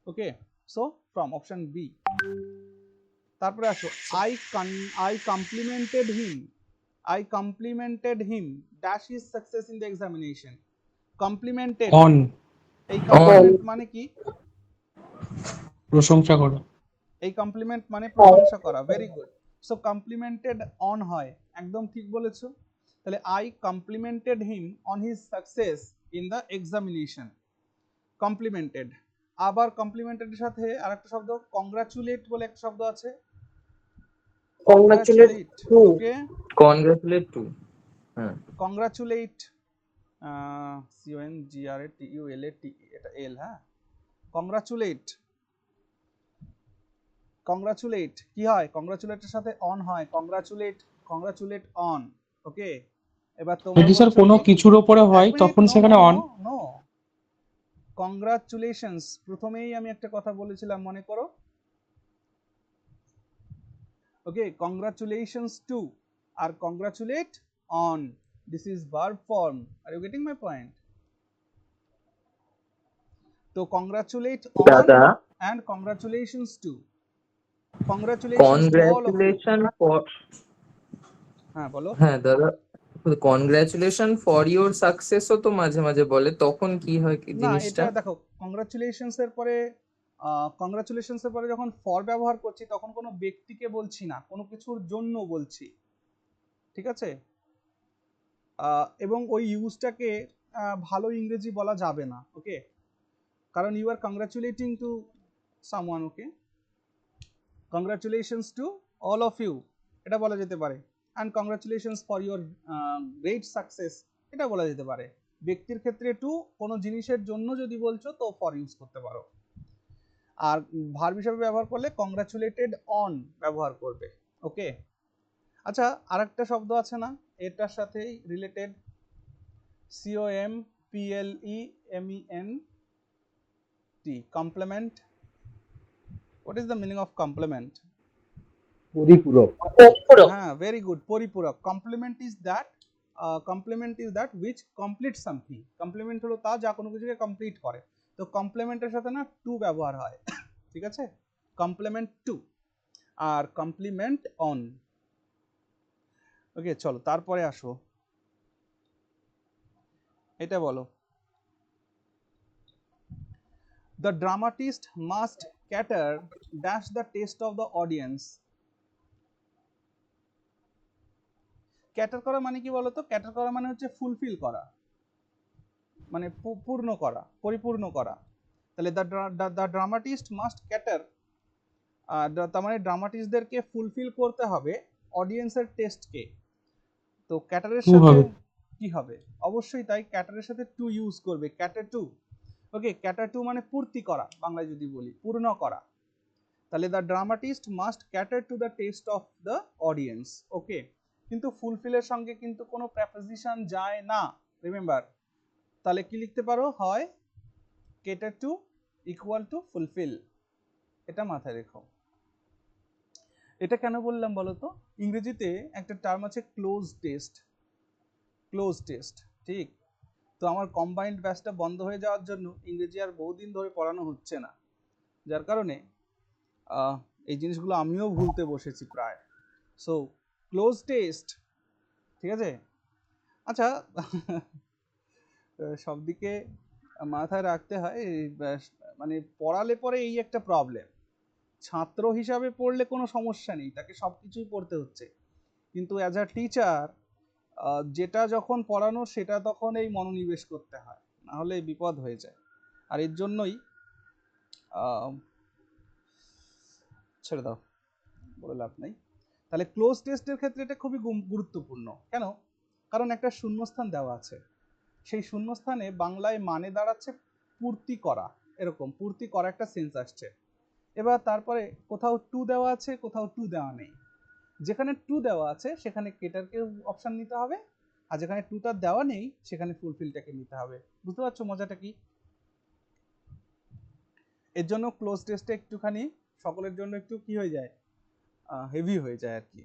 ওকে, সো ফ্রম, অপশন বি। তারপরে আসো, I complimented him dash his success in the examination. Complimented, on, এই কমপ্লিমেন্ট মানে কি? প্রশংসা করো। এই কমপ্লিমেন্ট মানে প্রশংসা করা, very good. So complimented on হয়, একদম ঠিক বলেছো। তাহলে I complimented him on his success in the examination. Complimented, আবার কমপ্লিমেন্টেডের সাথে আরেকটা শব্দ কংগ্রাচুলেট বলে একটা শব্দ আছে। কংগ্রাচুলেট টু, ওকে, কনগ্রাচুলেট টু। হ্যাঁ, কংগ্রাচুলেট, CONGRATULATE, এটা এল, হ্যাঁ, কংগ্রাচুলেট। কংগ্রাচুলেট কি হয়? কংগ্রাচুলেটের সাথে অন হয়, কংগ্রাচুলেট অন। ওকে, এবার তোমরা যদি স্যার বলছো কোনো কি? কিছুর উপরে হয় এক মিনিট, তখন নো সেখানে no on. No no, congratulations, প্রথমেই আমি একটা কথা বলেছিলাম, মনে করো। ওকে, কংগ্রাচুলেশনস টু আর congratulate on, this is verb form. Are you getting my point? তো কংগ্রাচুলেট অন দাদা, and congratulations to, congratulations to all of you. Congratulation for, হ্যাঁ বলো। হ্যাঁ দাদা, কনগ্রাচুলেশন ফর ইওর সাকসেসও তো মাঝে মাঝে বলে, তখন কি হয় কি না, জিনিসটা? এটা দেখো, কংগ্রাচুলেশনস এর পরে যখন ফর ব্যবহার করছি তখন কোনো ব্যক্তিকে বলছি না, কোনো কিছুর জন্য বলছি, ঠিক আছে? এবং ওই ইউজটাকে ভালো ইংরেজি বলা যাবে না। ওকে, কারণ you are congratulating to someone. Okay, congratulations to all of you এটা বলা যেতে পারে, and congratulations for your great success এটা বলা যেতে পারে। ব্যক্তির ক্ষেত্রে টু, কোনো জিনিসের জন্য যদি বলছো তো ফর ইউজ করতে পারো। আর ভার্ব হিসাবে ব্যবহার করলে কংগ্রাচুলেটেড অন ব্যবহার করবে। ওকে, আচ্ছা আরেকটা শব্দ আছে না এটার সাথেই related, COMPLEMENT, complement. What is the meaning of complement? পরিপূরক। হ্যাঁ, ভেরি গুড, পরিপূরক। Complement is that which complete something। Complement হলো তা যা কোনো কিছুকে কমপ্লিট করে। তো কমপ্লিমেন্টের সাথে না টু ব্যবহার হয়, ঠিক আছে? কমপ্লিমেন্ট টু আর কমপ্লিমেন্ট অন। ওকে, চলো তারপরে আসো, এটা বলো। The dramatist must cater dash the taste of the audience। Cater করা মানে কি বলতো? ক্যাটার করা মানে হচ্ছে ফুলফিল করা, মানে পূর্ণ করা, পরিপূর্ণ করা। তাহলে দ্য ড্রামাটিস্ট মাস্ট ক্যাটার, তার মানে ড্রামাটিস্টদেরকে ফুলফিল করতে হবে অডিয়েন্সের টেস্টকে। তো ক্যাটারের True সাথে হবে। কি হবে? অবশ্যই তাই, ক্যাটারের সাথে টু ইউজ করবে, cater to. Okay, cater to মানে পূর্তি করা, বাংলায় যদি বলি পূর্ণ করা। তাহলে the dramatist must cater to the taste of the audience. Okay, কিন্তু ফুলফিলের সঙ্গে কিন্তু কোনো প্রেপোজিশন যায় না, রিমেম্বার। তাহলে কি লিখতে পারো? হয় cater to equal to fulfil, এটা মাথায় রেখো। এটা কেন বললাম বলো তো? ইংরেজিতে একটা টার্ম আছে ক্লোজ টেস্ট, ক্লোজ টেস্ট, ঠিক? তো আমার কম্বাইন্ড ব্যাচটা বন্ধ হয়ে যাওয়ার জন্য ইংরেজি আর বহুদিন ধরে পড়ানো হচ্ছে না, যার কারণে এই জিনিসগুলো আমিও ভুলতে বসেছি প্রায়। সো ক্লোজ টেস্ট, ঠিক আছে? আচ্ছা সব দিকে মাথায় রাখতে হয়, মানে পড়ালে পরে এই একটা প্রবলেম, ছাত্র হিসাবে পড়লে কোনো সমস্যা নেই, তাকে সব কিছুই পড়তে হচ্ছে, কিন্তু অ্যাজ আ টিচার যেটা যখন পড়ানো সেটা তখন এই মনোনিবেশ করতে হয়, না হলে বিপদ হয়ে যায়। আর এর জন্যই ছেড়ে দাও, বলে লাভ নেই। তাহলে ক্লোজ টেস্টের ক্ষেত্রে এটা খুবই গুরুত্বপূর্ণ। কেন? কারণ একটা শূন্যস্থান দেওয়া আছে, সেই শূন্যস্থানে বাংলায় মানে দাঁড়াচ্ছে পূর্তি করা, এরকম পূর্তি করা একটা সেন্স আসছে। এবার তারপরে কোথাও টু দেওয়া আছে, কোথাও টু দেওয়া নেই। যেখানে টু দেওয়া আছে সেখানে কেটারকে অপশন নিতে হবে, আর যেখানে টুটা দেওয়া নেই সেখানে ফুলফিলটাকে নিতে হবে। বুঝতে পারছো মজাটা কি? এর জন্য ক্লোজ টেস্টে একটুখানি সকলের জন্য একটু কি হয়ে যায়, হেভি হয়ে যায় আর কি।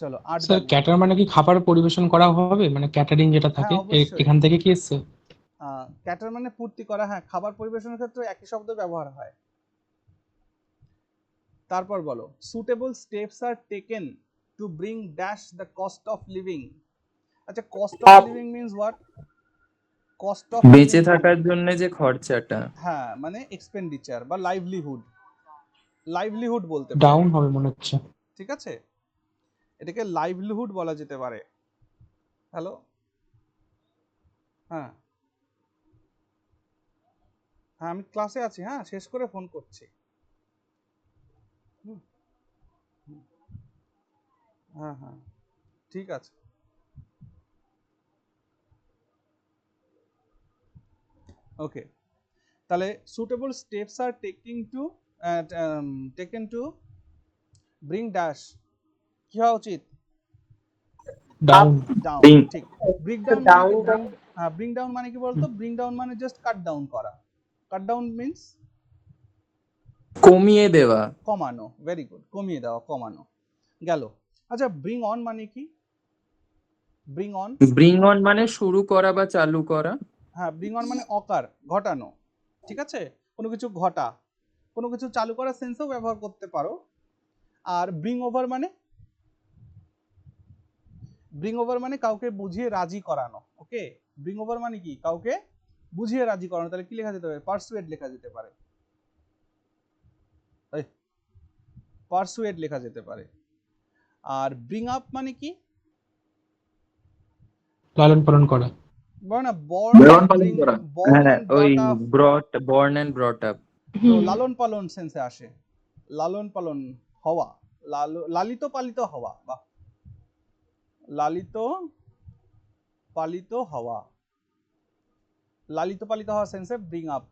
চলো 8 স্যার ক্যাটার মানে কি খাবার পরিবেশন করা হবে, মানে ক্যাটারিং যেটা থাকে হ্যাঁ, অবশ্যই। এখান থেকে কি এসছে? ক্যাটার মানে পূর্তি করা, হ্যাঁ, খাবার পরিবেশনের ক্ষেত্রে একই শব্দ ব্যবহার হয়। তারপর বলো, suitable steps are taken to bring dash the cost of living. আচ্ছা, cost of living means what? Cost of বেঁচে থাকার জন্য যে খরচাটা। হ্যাঁ, মানে এক্সপেন্ডিচার বা লাইভলিহুড, লাইভলিহুড বলতে পারো, ডাউন হবে মনে হচ্ছে। ঠিক আছে? এটাকে লাইভলিহুড বলা যেতে পারে। হ্যালো, হ্যাঁ হ্যাঁ, আমি ক্লাসে আছি, হ্যাঁ, শেষ করে ফোন করছি। হ্যাঁ হ্যাঁ, ঠিক আছে। ওকে, তাহলে suitable steps are taken to bring dash, কি হওয়া উচিত? ডাউন। Down, Bring. ঠিক। ব্রিং ডাউন হ্যাঁ, ব্রিং ডাউন মানে কি বলতো? ব্রিং ডাউন মানে জাস্ট কাট ডাউন করা। কাট ডাউন মিন্স কমিয়ে দেওয়া। কমানো, ভেরি গুড, কমিয়ে দেওয়া, কমানো গেল। আচ্ছা, ব্রিং অন মানে কি? ব্রিং অন, ব্রিং অন মানে শুরু করা বা চালু করা। হ্যাঁ, ব্রিং অন মানে অকার, ঘটানো, ঠিক আছে? কোনো কিছু ঘটা, কোনো কিছু চালু করার সেন্সেও ব্যবহার করতে পারো। আর ব্রিং ওভার মানে, ব্রিং ওভার মানে কাউকে বুঝিয়ে রাজি করানো। ওকে, ব্রিং ওভার মানে কি? কাউকে বুঝিয়ে রাজি করানো। তাহলে কি লেখা যেতে পারে? পারসুয়েড লেখা যেতে পারে, পারসুয়েড লেখা যেতে পারে। আর ব্রিং আপ মানে কি? লালন পালন করা। বলো না, লালন পালন করা। born হ্যাঁ, and ওই brought up, born and brought up। তো লালন পালন সেন্সে আসে। লালন পালন হওয়া, লালিত পালিত হওয়া, বা লালিত পালিত হওয়া, লালিত পালিত হওয়া সেন্সে ব্রিং আপ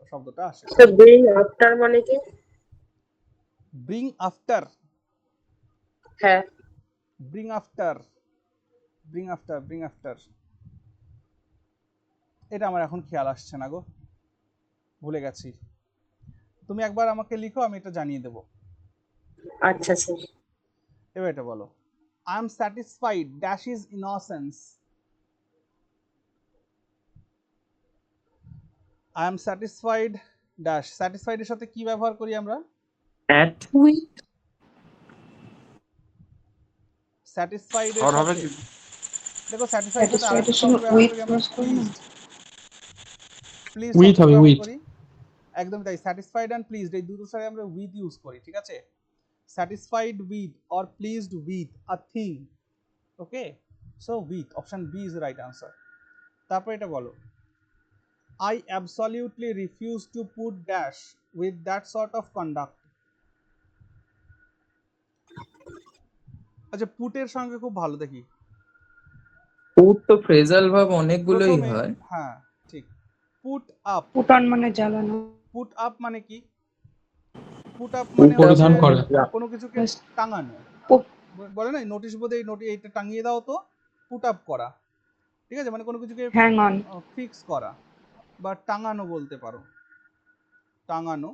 শব্দটা আসে। তো ব্রিং আফটার মানে কি? ব্রিং আফটার, হ্যাঁ, bring after, bring after, bring after, এটা আমার এখন খেয়াল আসছে না গো, ভুলে গেছি। তুমি একবার আমাকে লিখো, আমি এটা জানিয়ে দেবো। আচ্ছা স্যার। এবার এটা বলো, I am satisfied dash is innocence. I am satisfied dash, satisfied এর সাথে কি ব্যবহার করি আমরা? অ্যাট With স্যাটিসফাইড এর আর হবে সাথে কি? দেখো, স্যাটিসফাইড এর সাথে স্যাটিসফাইড আরেকটা এর শব্দ সময় ব্যবহার উইথ করি আমরা, ক্রস করি না? প্লিজ With হবে, with। করি। একদম তাই, স্যাটিসফাইড এন্ড প্লিজড এই দুটোর সাথে আমরা উইথ ইউজ করি, ঠিক আছে? Satisfied with or pleased with a thing, okay? So with, option B is right answer. তারপর এটা বলো, I absolutely refuse to put dash with that sort of conduct. আচ্ছা, পুটের সঙ্গে খুব ভালো দেখি। পুট তো ফ্রেজাল ভাব অনেকগুলোই প্রথমে হয়। হ্যাঁ ঠিক, পুট আপ। পুট অন মানে জ্বালানো। পুট আপ মানে কি? পুট আপ মানে পরিধান হচ্ছে করা। কোনো কিছুকে Yes. টাঙানো, পুট বলে না নোটিশ বোর্ডে এইটা টাঙিয়ে দাও, তো পুট আপ করা, ঠিক আছে? মানে কোনো কিছুকে হ্যাং অন। ফিক্স করা বা টাঙানো বলতে পারো, টাঙানো।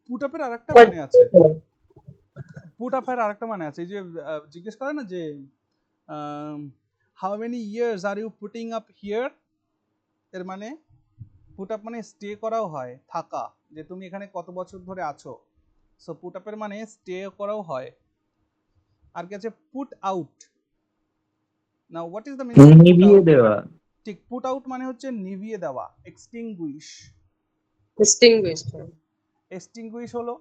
পুট আপের আরেকটা মানে আছে, পুট আপের আরেকটা মানে আছে, এই যে জিজ্ঞেস করে না যে how many years are you putting up here, এর মানে পুট আপ মানে স্টে করাও হয়, থাকা, যে তুমি এখানে কত বছর ধরে আছো। সো পুট আপের মানে স্টে করাও হয়। আর কি আছে? Put out. Now what is the meaning of put নিভিয়ে আউট? দেওয়া। ঠিক, পুট আউট মানে হচ্ছে নিভিয়ে দেওয়া, এক্সটিংগুইশ। ডিস্টিংগুইশড। এক্সটিংগুইশ হলো।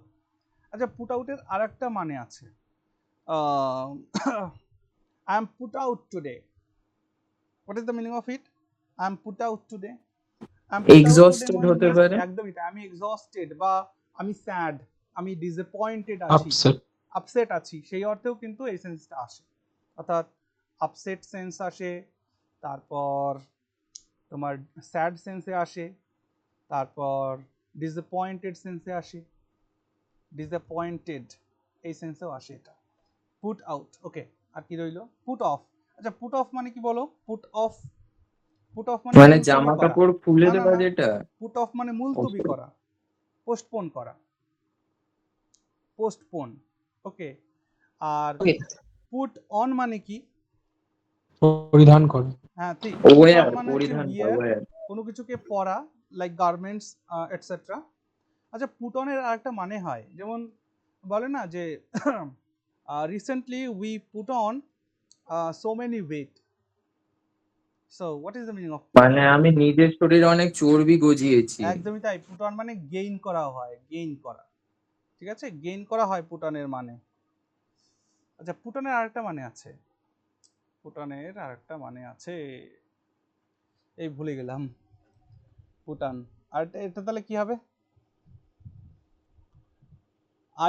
আচ্ছা, পুট আউটের আরেকটা মানে আছে, I am put out today. What is the meaning of it? I am put out today. I am put out today exhausted হতে means পারে। একদমই তাই, আমি এক্সস্টেড বা আমি স্যাড, আমি ডিসঅ্যাপয়েন্টেড আছি, আপসেট। আপসেট আছি, সেই অর্থেও কিন্তু এই সেন্সটা আসে। অর্থাৎ আপসেট সেন্স আসে, তারপর তোমার স্যাড সেন্সে আসে, তারপর ডিসঅ্যাপয়েন্টেড সেন্সে আসে, ডিসঅ্যাপয়েন্টেড এই সেন্সেও আসে এটা। পুট আউট, ওকে। আর কি রইলো? Put off. আচ্ছা, পুট অফ মানে কি বলো? পুট অফ, পুট অফ মানে মানে মুলতবি জামা করা। কাপড় খুলে না না দেওয়া না, যেটা। পুট অফ মানে মুলতবি Okay. করা, পোস্টপোন করা, পোস্টপোন, ওকে। আর পুট অন মানে কি? পরিধান করে। হ্যাঁ ঠিক, পুট অন ওয়্যার, মানে হচ্ছে পরিধান করা, উইয়ার, ওয়্যার। কোনো কিছুকে পরা, লাইক গার্মেন্টস এটসেট্রা। আচ্ছা, পুট অনের আরেকটা মানে হয়, যেমন বলে না যে recently we put on so many weight. So what is the meaning of put মানে অন? আমি নিজের শরীরে অনেক চর্বি গজিয়েছি। একদমই তাই, পুট অন মানে গেইন করা হয়, গেইন করা, ঠিক আছে? গেইন করা হয় পুট অনের মানে। আচ্ছা, পুট অনের আরেকটা মানে আছে, পুট অনের আরেকটা মানে আছে, এই ভুলে গেলাম। পুট অন, আর এটা তাহলে কি হবে?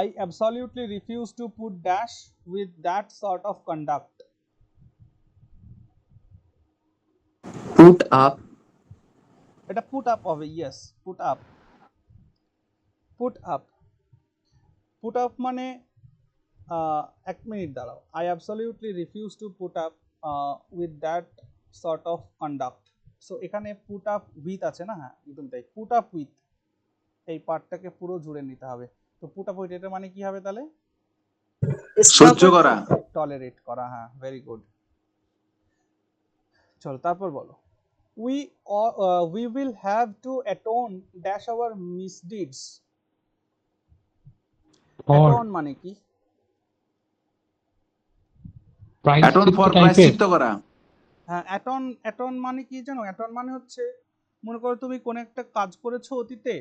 I absolutely refuse to put dash with that sort of conduct. Put up. এটা পুট আপ হবে, yes, put up, put up. Put up মানে এক মিনিট দাঁড়াও, I absolutely refuse to put up with that sort of conduct. So এখানে put up with আছে না? হ্যাঁ একদম তাই, পুট আপ উইথ এই পার্টটাকে পুরো জুড়ে নিতে হবে। তো পুট আপ উইথ এটা মানে কি হবে তাহলে? সহ্য করা। টলারেট করা, হ্যাঁ, ভেরি গুড। চলো তারপর বলো, we will have to atone dash our misdeeds. For atone মানে কি? অ্যাটন ফর টাইপের। প্রায়শ্চিত্ত করা। হ্যাঁ, atone মানে কি জানো? atone মানে হচ্ছে, মনে করো তুমি কোন একটা কাজ করেছো অতীতে,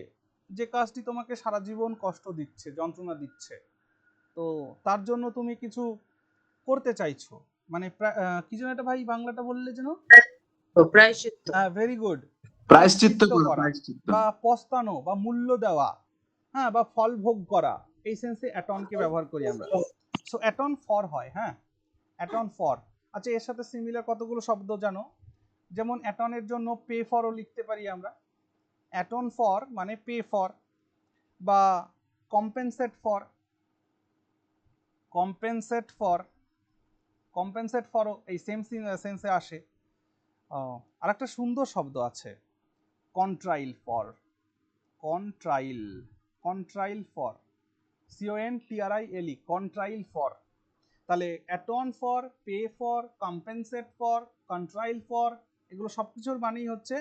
যে কাজটি তোমাকে সারা জীবন কষ্ট দিচ্ছে, যন্ত্রণা দিচ্ছে, তো তার জন্য তুমি কিছু করতে চাইছো, মানে কি যেন এটা ভাই বাংলাটা বললে যেন? প্রায়শ্চিত্ত। হ্যাঁ, ভেরি গুড, প্রায়শ্চিত্ত করা, করা প্রায়শ্চিত্ত। বা পস্তানো বা মূল্য দেওয়া, হ্যাঁ, বা ফল ভোগ করা, এই সেন্সে অ্যাটনকে ব্যবহার করি আমরা। সো অ্যাটন ফর হয়, হ্যাঁ অ্যাটন ফর। আচ্ছা এর সাথে সিমিলার কতগুলো শব্দ জানো, যেমন অ্যাটনের জন্য পে ফরও লিখতে পারি আমরা। অ্যাটন ফর মানে পে ফর, বা compensate for, compensate for, compensate ফরও এই সেম সেন্সে আসে। আর একটা সুন্দর শব্দ আছে contrile for, contrile, contrile for, CONTRILE, contrile for. তাহলে atone for, pay for, compensate for, contrile for, এগুলো সব কিছুর মানেই হচ্ছে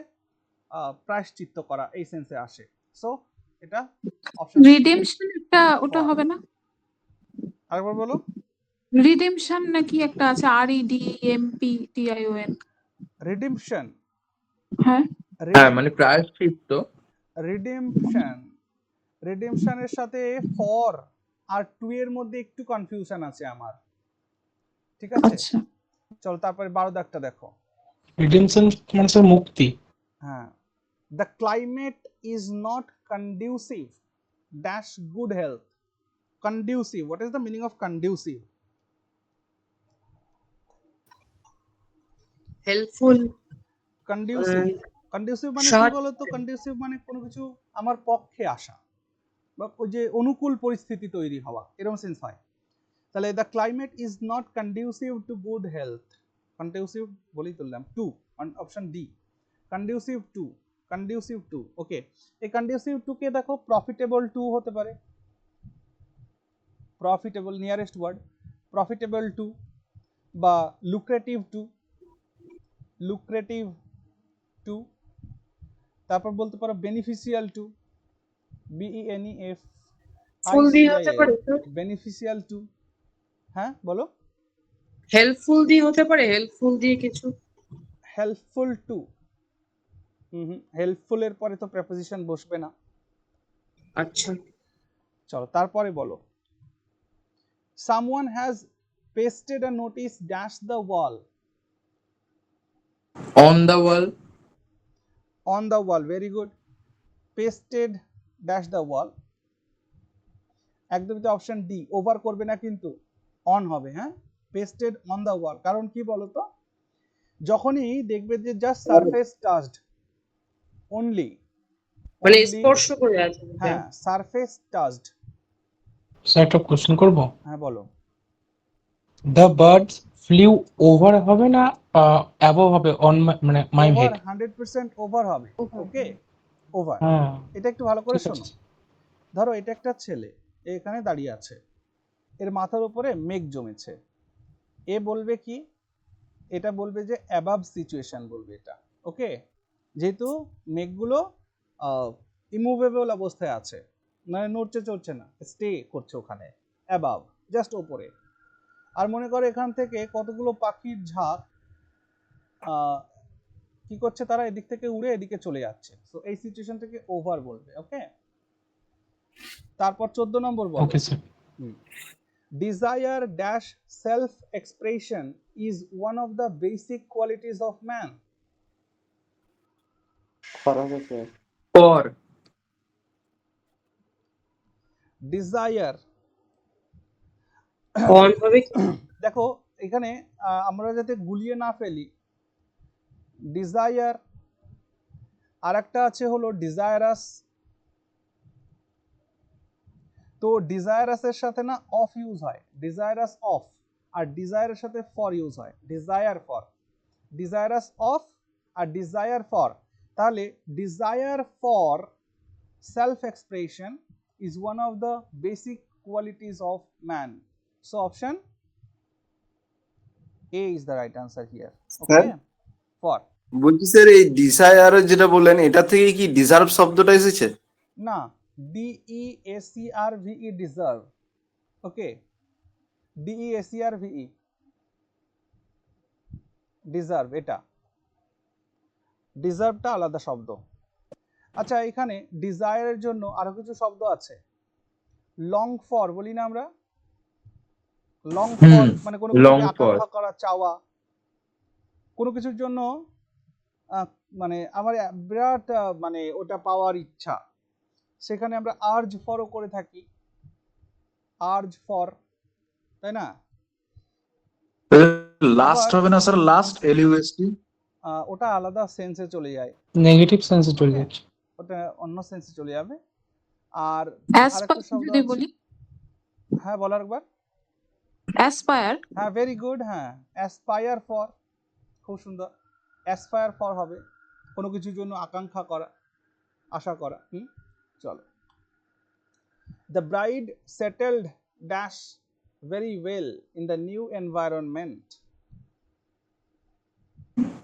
প্রায়শ্চিত্ত করা, এই সেন্সে আসে। সো এটা অপশন রিডেমশন একটা ওটা for। হবে না? আরেকবার বলো। রিডেমশন নাকি একটা আছে, REDEMPTION? রিডিমশন, হ্যাঁ হ্যাঁ মানে প্রায়শ্চিত্ত। রিডিমশন, রিডিমশনের সাথে ফর আর টু এর মধ্যে একটু কনফিউশন আছে আমার, ঠিক আছে? আচ্ছা। চলো তারপরে 12 দাগটা দেখো। রিডেমশন মানে স্যার মুক্তি। হ্যাঁ, the climate is not conducive dash good health. Conducive, what is the meaning of conducive? Helpful, conducive, conducive মানে কি সৎ। বলতো? কন্ডিউসিভ মানে কোনো কিছু আমার পক্ষে আসা, বা ওই যে অনুকূল পরিস্থিতি তৈরি হওয়া, এরকম সেন্স হয়। তাহলে the climate is not conducive to good health, conducive বলেই তুললাম, to, option D, conducive to, conducive to. Okay, এই কন্ডিউসিভ টু কে দেখো প্রফিটেবল টু হতে পারে, profitable nearest word, profitable to, বা লুক্রেটিভ টু, লুক্রেটিভ টু। তারপর বলতে পারো বেনিফিশিয়াল টু, BENEF ফুল দিয়ে হতে পারে তো, বেনিফিশিয়াল টু। হ্যাঁ বলো। হেল্পফুল দিয়ে হতে পারে, হেল্পফুল দিয়ে কিছু। হেল্পফুল টু, হেল্পফুল এর পরে তো প্রেপোজিশন বসবে না। আচ্ছা, চলো তারপরে বলো। Someone has pasted a notice dash the wall. On the wall. On the wall, very good. Pasted dash the wall, একদমই তো অপশন ডি, ওভার করবে না কিন্তু, অন হবে। হ্যাঁ, পেস্টেড অন দ্য ওয়াল, কারণ কি বলতো, যখনই দেখবে যে জাস্ট সারফেস টাচড অনলি, মানে স্পর্শ করে আছে। হ্যাঁ সারফেস টাচড। স্যার একটা কোশ্চেন করব। হ্যাঁ বলো। দ্য বার্ডস ফ্লিউ ওভার হবে না অ্যাবভ হবে, অন মানে মাই ওভার, হেড? 100% ওভার হবে। ওকে, ওভার। হ্যাঁ এটা একটু ভালো করে ঠিক শোনো। আছে। ধরো এটা একটা ছেলে, এখানে দাঁড়িয়ে আছে, এর মাথার উপরে মেঘ জমেছে, এ বলবে কি? এটা বলবে যে অ্যাবাভ সিচুয়েশন বলবে এটা। ওকে, যেহেতু মেঘগুলো ইমুভেবল অবস্থায় আছে, মানে নড়ছে চড়ছে না, স্টে করছে ওখানে, অ্যাবাভ, জাস্ট ওপরে। আর মনে করো এখান থেকে কতগুলো পাখির ঝাঁক কি করছে, তারা এদিক থেকে উড়ে এদিকে চলে যাচ্ছে, তো এই সিচুয়েশন থেকে ওভার বলবে। ওকে, তারপর 14 নম্বর বলো। Okay sir. Desire dash self expression is one of the basic qualities of man. For. Desire, on হবে কি? দেখো এখানে আমরা যাতে গুলিয়ে না ফেলি, ডিজায়ার আর একটা আছে হলো ডিজায়ারাস। তো ডিজায়ারাসের সাথে না অফ ইউজ হয়, ডিজায়ারাস অফ, আর ডিজায়ারের সাথে ফর ইউজ হয়, ডিজায়ার ফর, ডিজায়ারাস অফ আর ডিজায়ার ফর। তাহলে desire for self expression is one of the basic qualities of man. So option A is the right answer here. Okay, for, বলছি sir এই desire যেটা বললেন এটা থেকে কি ডিজার্ভ শব্দটা এসেছে? না, DEACRVE, deserve. Okay, DEACRVE, deserve, এটা ডিজার্ভটা আলাদা শব্দ। আচ্ছা এখানে ডিজায়ারের জন্য আরো কিছু শব্দ আছে, লং ফর বলি না আমরা, লং ফর মানে কোনো কিছু long for। আকাঙ্ক্ষা করা, চাওয়া, কোনো কিছুর জন্য মানে আমার বিরাট মানে ওটা পাওয়ার ইচ্ছা, সেখানে আমরা আর্জ ফরও করে থাকি। আর্জ ফর, তাই না? লাস্ট আবার হবে না স্যার, লাস্ট এলইউএসটি? ওটা আলাদা সেন্সে চলে যায়, নেগেটিভ সেন্সে চলে ওকে, যাচ্ছে। ওটা অন্য সেন্সে চলে যাবে। আর আরেকটা অ্যাসপায়ার শব্দ যদি আছে, বলি, হ্যাঁ বলার একবার। অ্যাসপায়ার। হ্যাঁ ভেরি গুড, হ্যাঁ অ্যাসপায়ার ফর, খুব সুন্দর, অ্যাসপায়ার ফর হবে কোনো কিছুর জন্য আকাঙ্ক্ষা করা, আশা করা। চলো, the bride settled dash very well in the new environment.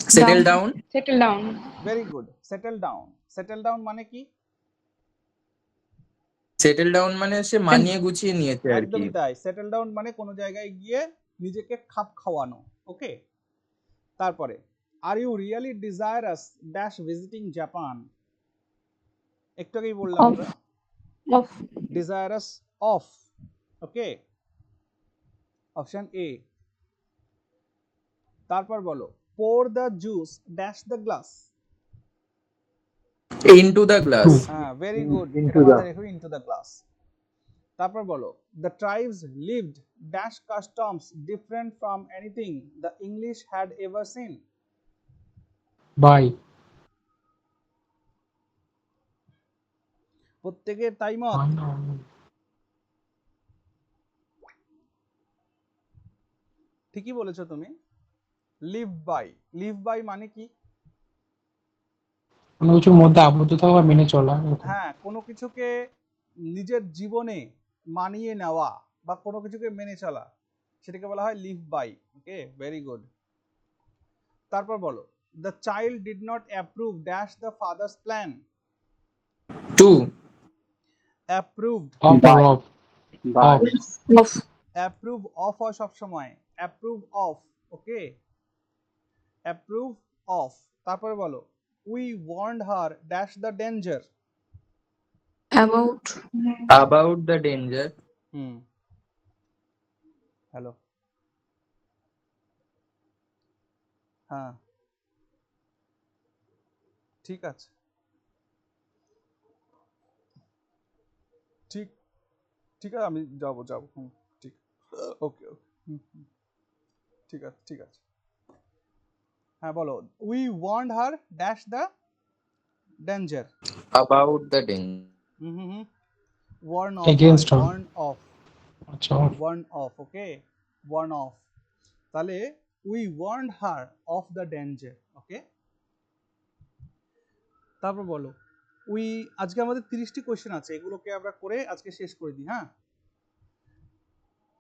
Settle down. Settle down. Very good, settle down. Settle down মানে কি? সেটেল ডাউন মানে সে মানিয়ে গুছিয়ে নিয়েছে আর কি। একদমই তাই, সেটেল ডাউন মানে কোনো জায়গায় গিয়ে নিজেকে খাপ খাওয়ানো, ওকে। তারপরে, are you really desirous dash visiting Japan. একটু আগেই বললাম অফ। আমরা, of. Desirous of, okay, option A. তারপর বলো, pour the juice dash the glass. Into the glass. হ্যাঁ ভেরি গুড, Into এটা the- মাথায় রেখো, ইনটু দ্য গ্লাস। তারপর বলো, the tribes lived dash customs different from anything the English had ever seen. By. প্রত্যেকের তাই মত? ঠিকই বলেছো তুমি, লিভ বাই। লিভ বাই মানে কি? কোনো কিছুর মধ্যে আবদ্ধ থাকা বা মেনে চলা এরকম। হ্যাঁ, কোনো কিছুকে নিজের জীবনে মানিয়ে নেওয়া বা কোনো কিছুকে মেনে চলা, সেটাকে বলা হয় live by, okay, very good. তারপর বলো, the child did not approve dash the father's plan. To. Approved, of By. Of By. Of. Of. Approve of হয় সবসময়, approve of, okay, approve of. তারপরে বলো, we warned her dash the danger. About. About the danger. Hello, হ্যাঁ ঠিক আছে, ঠিক ঠিক আছে, আমি যাবো। ঠিক, ওকে ওকে, ঠিক আছে ঠিক আছে। হ্যাঁ বলো, we warned her dash the danger. About the danger. Warn of, Against her. Warn of, আচ্ছা off. Warn of, okay, warn of. তাহলে we warned her of the danger, okay. তারপর বলো, উই, আজকে আমাদের 30টি কোশ্চেন আছে, এগুলোকে আমরা করে আজকে শেষ করে দিই, হ্যাঁ।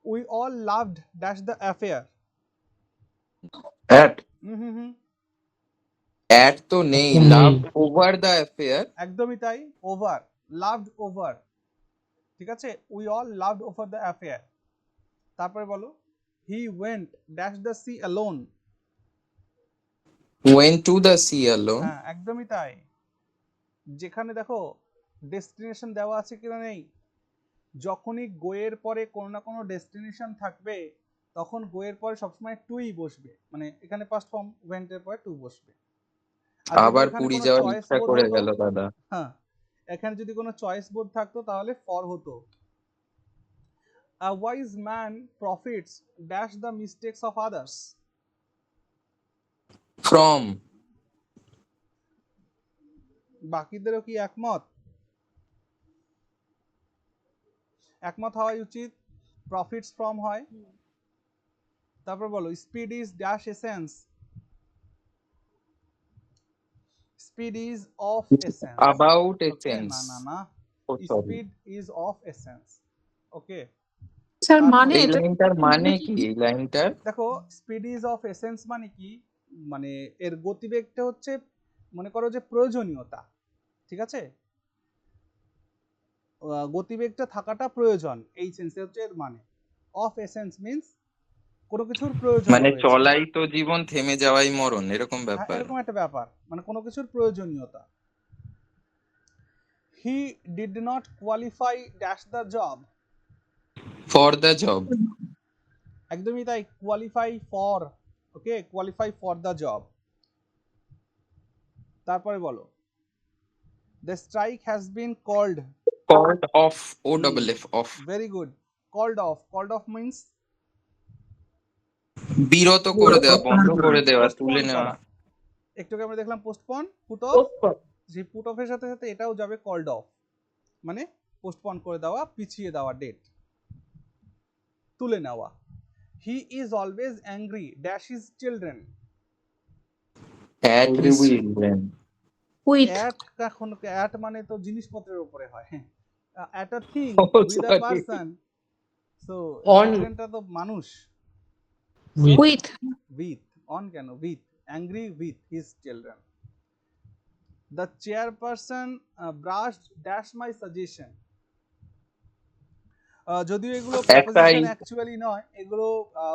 We all loved dash the affair. At. Hmm, at তো নেই, নেই। Love over the affair. একদমই তাই, ওভার, লাভড ওভার, ঠিক আছে, we all loved over the affair. তারপরে বলো, he went dash the sea alone. Went to the sea alone. হ্যাঁ একদমই তাই, যেখানে দেখো ডেস্টিনেশন দেওয়া আছে কিনা নেই, যখনই গোয়ের পরে কোনো না কোনো ডেস্টিনেশন থাকবে তখন গোয়ের পরে সবসময় টুই বসবে, মানে এখানে পাস্ট ফর্ম ওয়েন্টের পরে টু বসবে। আর যদি আবার এখানে পুরী কোনো যাওয়ার চয়েস ইচ্ছা বোধ করে হতো, গেল দাদা। হ্যাঁ এখানে যদি কোনো চয়েস বোধ থাকতো তাহলে ফর হতো। A wise man profits dash the mistakes of others. From. বাকিদেরও কি একমত? একমত হওয়াই উচিত, প্রফিটস ফ্রম হয়। তারপর বলো, speed is dash essence. Speed is of essence. About okay, essence. না ও sorry, speed is of essence, okay. Sir তারপর- মানে এই এটা লাইনটার মানে কি? এই লাইনটার দেখো, স্পিড ইজ অফ এসেন্স মানে কি, মানে এর গতিবেগটা হচ্ছে, মনে করো যে প্রয়োজনীয়তা, ঠিক আছে, গতিবেগটা থাকাটা প্রয়োজন, এই সেন্সে হচ্ছে এর মানে। অফ এসেন্স মিন্স কোনো কিছুর প্রয়োজন মানে রয়েছে। চলাই তো জীবন, থেমে যাওয়াই মরণ, এরকম হ্যাঁ, ব্যাপার। এরকম একটা ব্যাপার, মানে কোনো কিছুর প্রয়োজনীয়তা। He did not qualify dash the job. For the job. একদমই তাই, qualify for, okay, qualify for the job. তারপরে বলো, the strike has been called. Called off, O double F, off. Very good, called off means বিরত করে দেওয়া, বন্ধ করে দেওয়া, তুলে নেওয়া। একটু আগে আমরা দেখলাম পোস্টপন, পুট অফ, যে পুট অফের সাথে সাথে এটাও যাবে কল্ড অফ, মানে পোস্টপন করে দেওয়া, পিছিয়ে দেওয়া ডেট, তুলে নেওয়া। He is always angry dash his children. At his children. With at মানে তো জিনিসপত্রের উপরে হয়, হ্যাঁ, at a thing Oh, with a sorry. Person, so On. চিলড্রেনটা তো মানুষ, With. উইথ উইথ, অন কেন, with, angry with his children. The chairperson brushed dash my suggestion. যদিও এগুলো প্রেপোজিশন অ্যাকচুয়ালি নয়, এগুলো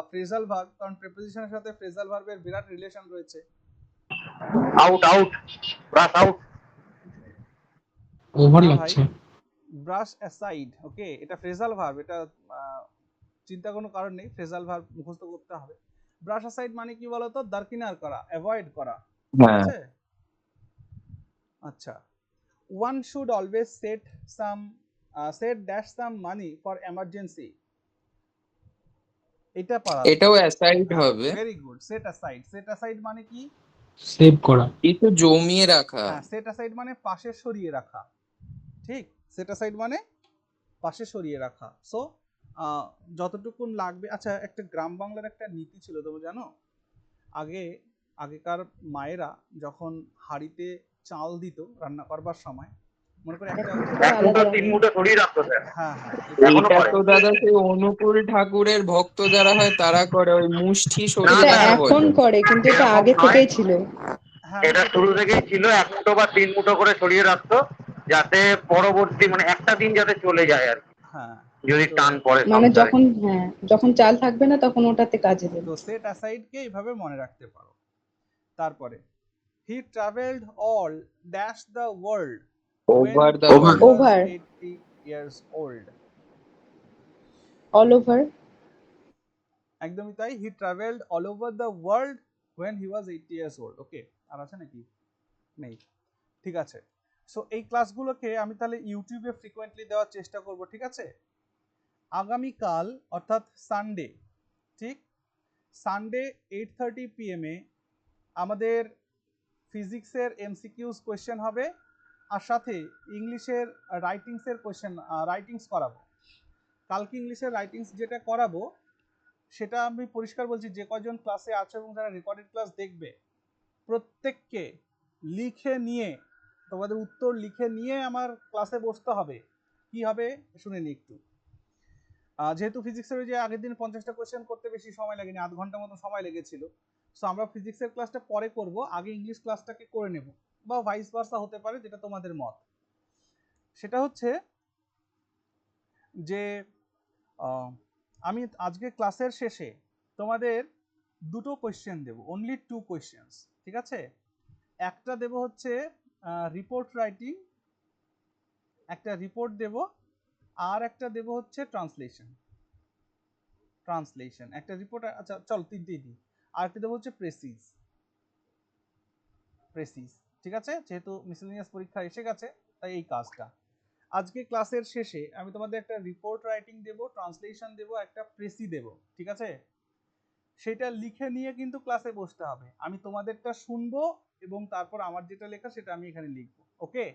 ফ্রেজাল ভার্ব, কারণ প্রেপোজিশনের সাথে ফ্রেজাল ভার্বের বিরাট রিলেশন রয়েছে। Out out brush out over হ্যাঁ লাগছে। ব্রাশ অ্যাসাইড, ওকে, এটা ফ্রেজাল ভার্ব, এটা চিন্তা কোনো কারণ নেই, ফ্রেজাল ভার্ব মুখস্থ করতে হবে। ব্রাশ অ্যাসাইড মানে কি বলতো, দারকিনার করা, অ্যাভয়েড করা, ঠিক হ্যাঁ, আছে? আচ্ছা, one should always set dash some money for emergency. এটা পারা, এটাও অ্যাসাইড হবে। Very good. সেট অ্যাসাইড মানে কি? সেভ করা। একটু জমিয়ে রাখা। হ্যাঁ, সেট অ্যাসাইড মানে পাশে সরিয়ে রাখা, ঠিক, সেট অ্যাসাইড মানে পাশে সরিয়ে রাখা। সো যতটুকুন লাগবে। আচ্ছা, একটা গ্রাম বাংলার একটা নীতি ছিল, তুমি জানো? আগেকার মায়েরা যখন হাঁড়িতে চাল দিত রান্না করবার সময়, মনে করে একটা, এক মুঠো তিন মুঠো ছড়িয়ে রাখতো স্যার। হ্যাঁ হ্যাঁ, এখনো এটা করে। তো দাদা সেই অনুকূল ঠাকুরের ভক্ত যারা হয় তারা করে, ওই মুষ্টি সরিয়ে এটা রাখা এখন বলে। করে, কিন্তু এটা এরকম আগে নয়। থেকেই ছিল। হ্যাঁ, এটা শুরু থেকেই ছিল, এক মুঠো বা তিন মুঠো করে ছড়িয়ে রাখতো, যাতে পরবর্তী মানে একটা দিন যাতে চলে যায় আর কি, হ্যাঁ, যদি তো- টান পড়ে মানে সংসারে। যখন চাল থাকবে না তখন ওটাতে কাজে দেবে। তো সেট অ্যাসাইডকে এইভাবে মনে রাখতে পারো। তারপরে he travelled all dash the world Over the Over. world. Over. 80 years old। All over. একদমই তাই, he travelled all over the world when he was 80 years old। Okay, আর আছে নাকি? নেই, ঠিক আছে। সো এই ক্লাসগুলোকে আমি তাহলে ইউটিউবে ফ্রিকোয়েন্টলি দেওয়ার চেষ্টা করব, ঠিক আছে? আগামীকাল অর্থাৎ সানডে, ঠিক, সানডে 8:30 PM এ আমাদের ফিজিক্সের এমসিকিউস কোয়েশ্চেন হবে, আর সাথে ইংলিশের রাইটিংস করাবো। কালকে ইংলিশের রাইটিংস যেটা করাবো সেটা আমি পরিষ্কার বলছি, যে কয়জন ক্লাসে আছে এবং যারা রেকর্ডেড ক্লাস দেখবে, প্রত্যেককে লিখে নিয়ে, তোমাদের উত্তর লিখে নিয়ে আমার ক্লাসে বসতে হবে। কি হবে শুনে নি একটু। যেহেতু ফিজিক্সের ওই যে আগের দিন 50টা কোয়েশ্চেন করতে বেশি সময় লাগেনি, আধ ঘন্টার মতো সময় লেগেছিল। সো আমরা ফিজিক্সের ক্লাসটা পরে করব, আগে ইংলিশ ক্লাসটাকে করে নেব, বা ভাইস ভার্সা হতে পারে, যেটা তোমাদের মত। সেটা হচ্ছে যে আমি আজকে ক্লাসের শেষে তোমাদের দুটো কোয়েশ্চেন দেব, অনলি 2 কোয়েশ্চেন্স, ঠিক আছে? একটা দেব হচ্ছে রিপোর্ট রাইটিং, একটা রিপোর্ট দেব, আর একটা দেব হচ্ছে ট্রান্সলেশন। একটা রিপোর্ট, আচ্ছা চল তিনটেই দিই। আর একটা দেব হচ্ছে প্রেসিজ, ঠিক আছে? যেহেতু মিসেলেনিয়াস পরীক্ষা এসে গেছে, তাই এই কাজটা আজকে ক্লাসের শেষে আমি তোমাদের একটা রিপোর্ট রাইটিং দেব, ট্রান্সলেশন দেব, একটা প্রেসি দেব, ঠিক আছে? সেটা লিখে নিয়ে কিন্তু ক্লাসে বসতে হবে। আমি তোমাদেরটা শুনবো এবং তারপর আমার যেটা লেখা সেটা আমি এখানে লিখবো, ওকে?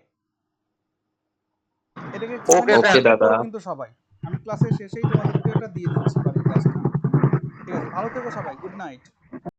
এটাকে Okay, Okay, দাদা। কিন্তু সবাই, আমি ক্লাসের শেষেই তোমাদেরকে এটা দিয়ে দিচ্ছি, বাড়ির ক্লাসটা, ঠিক আছে? ভালো থেকো সবাই, গুড নাইট।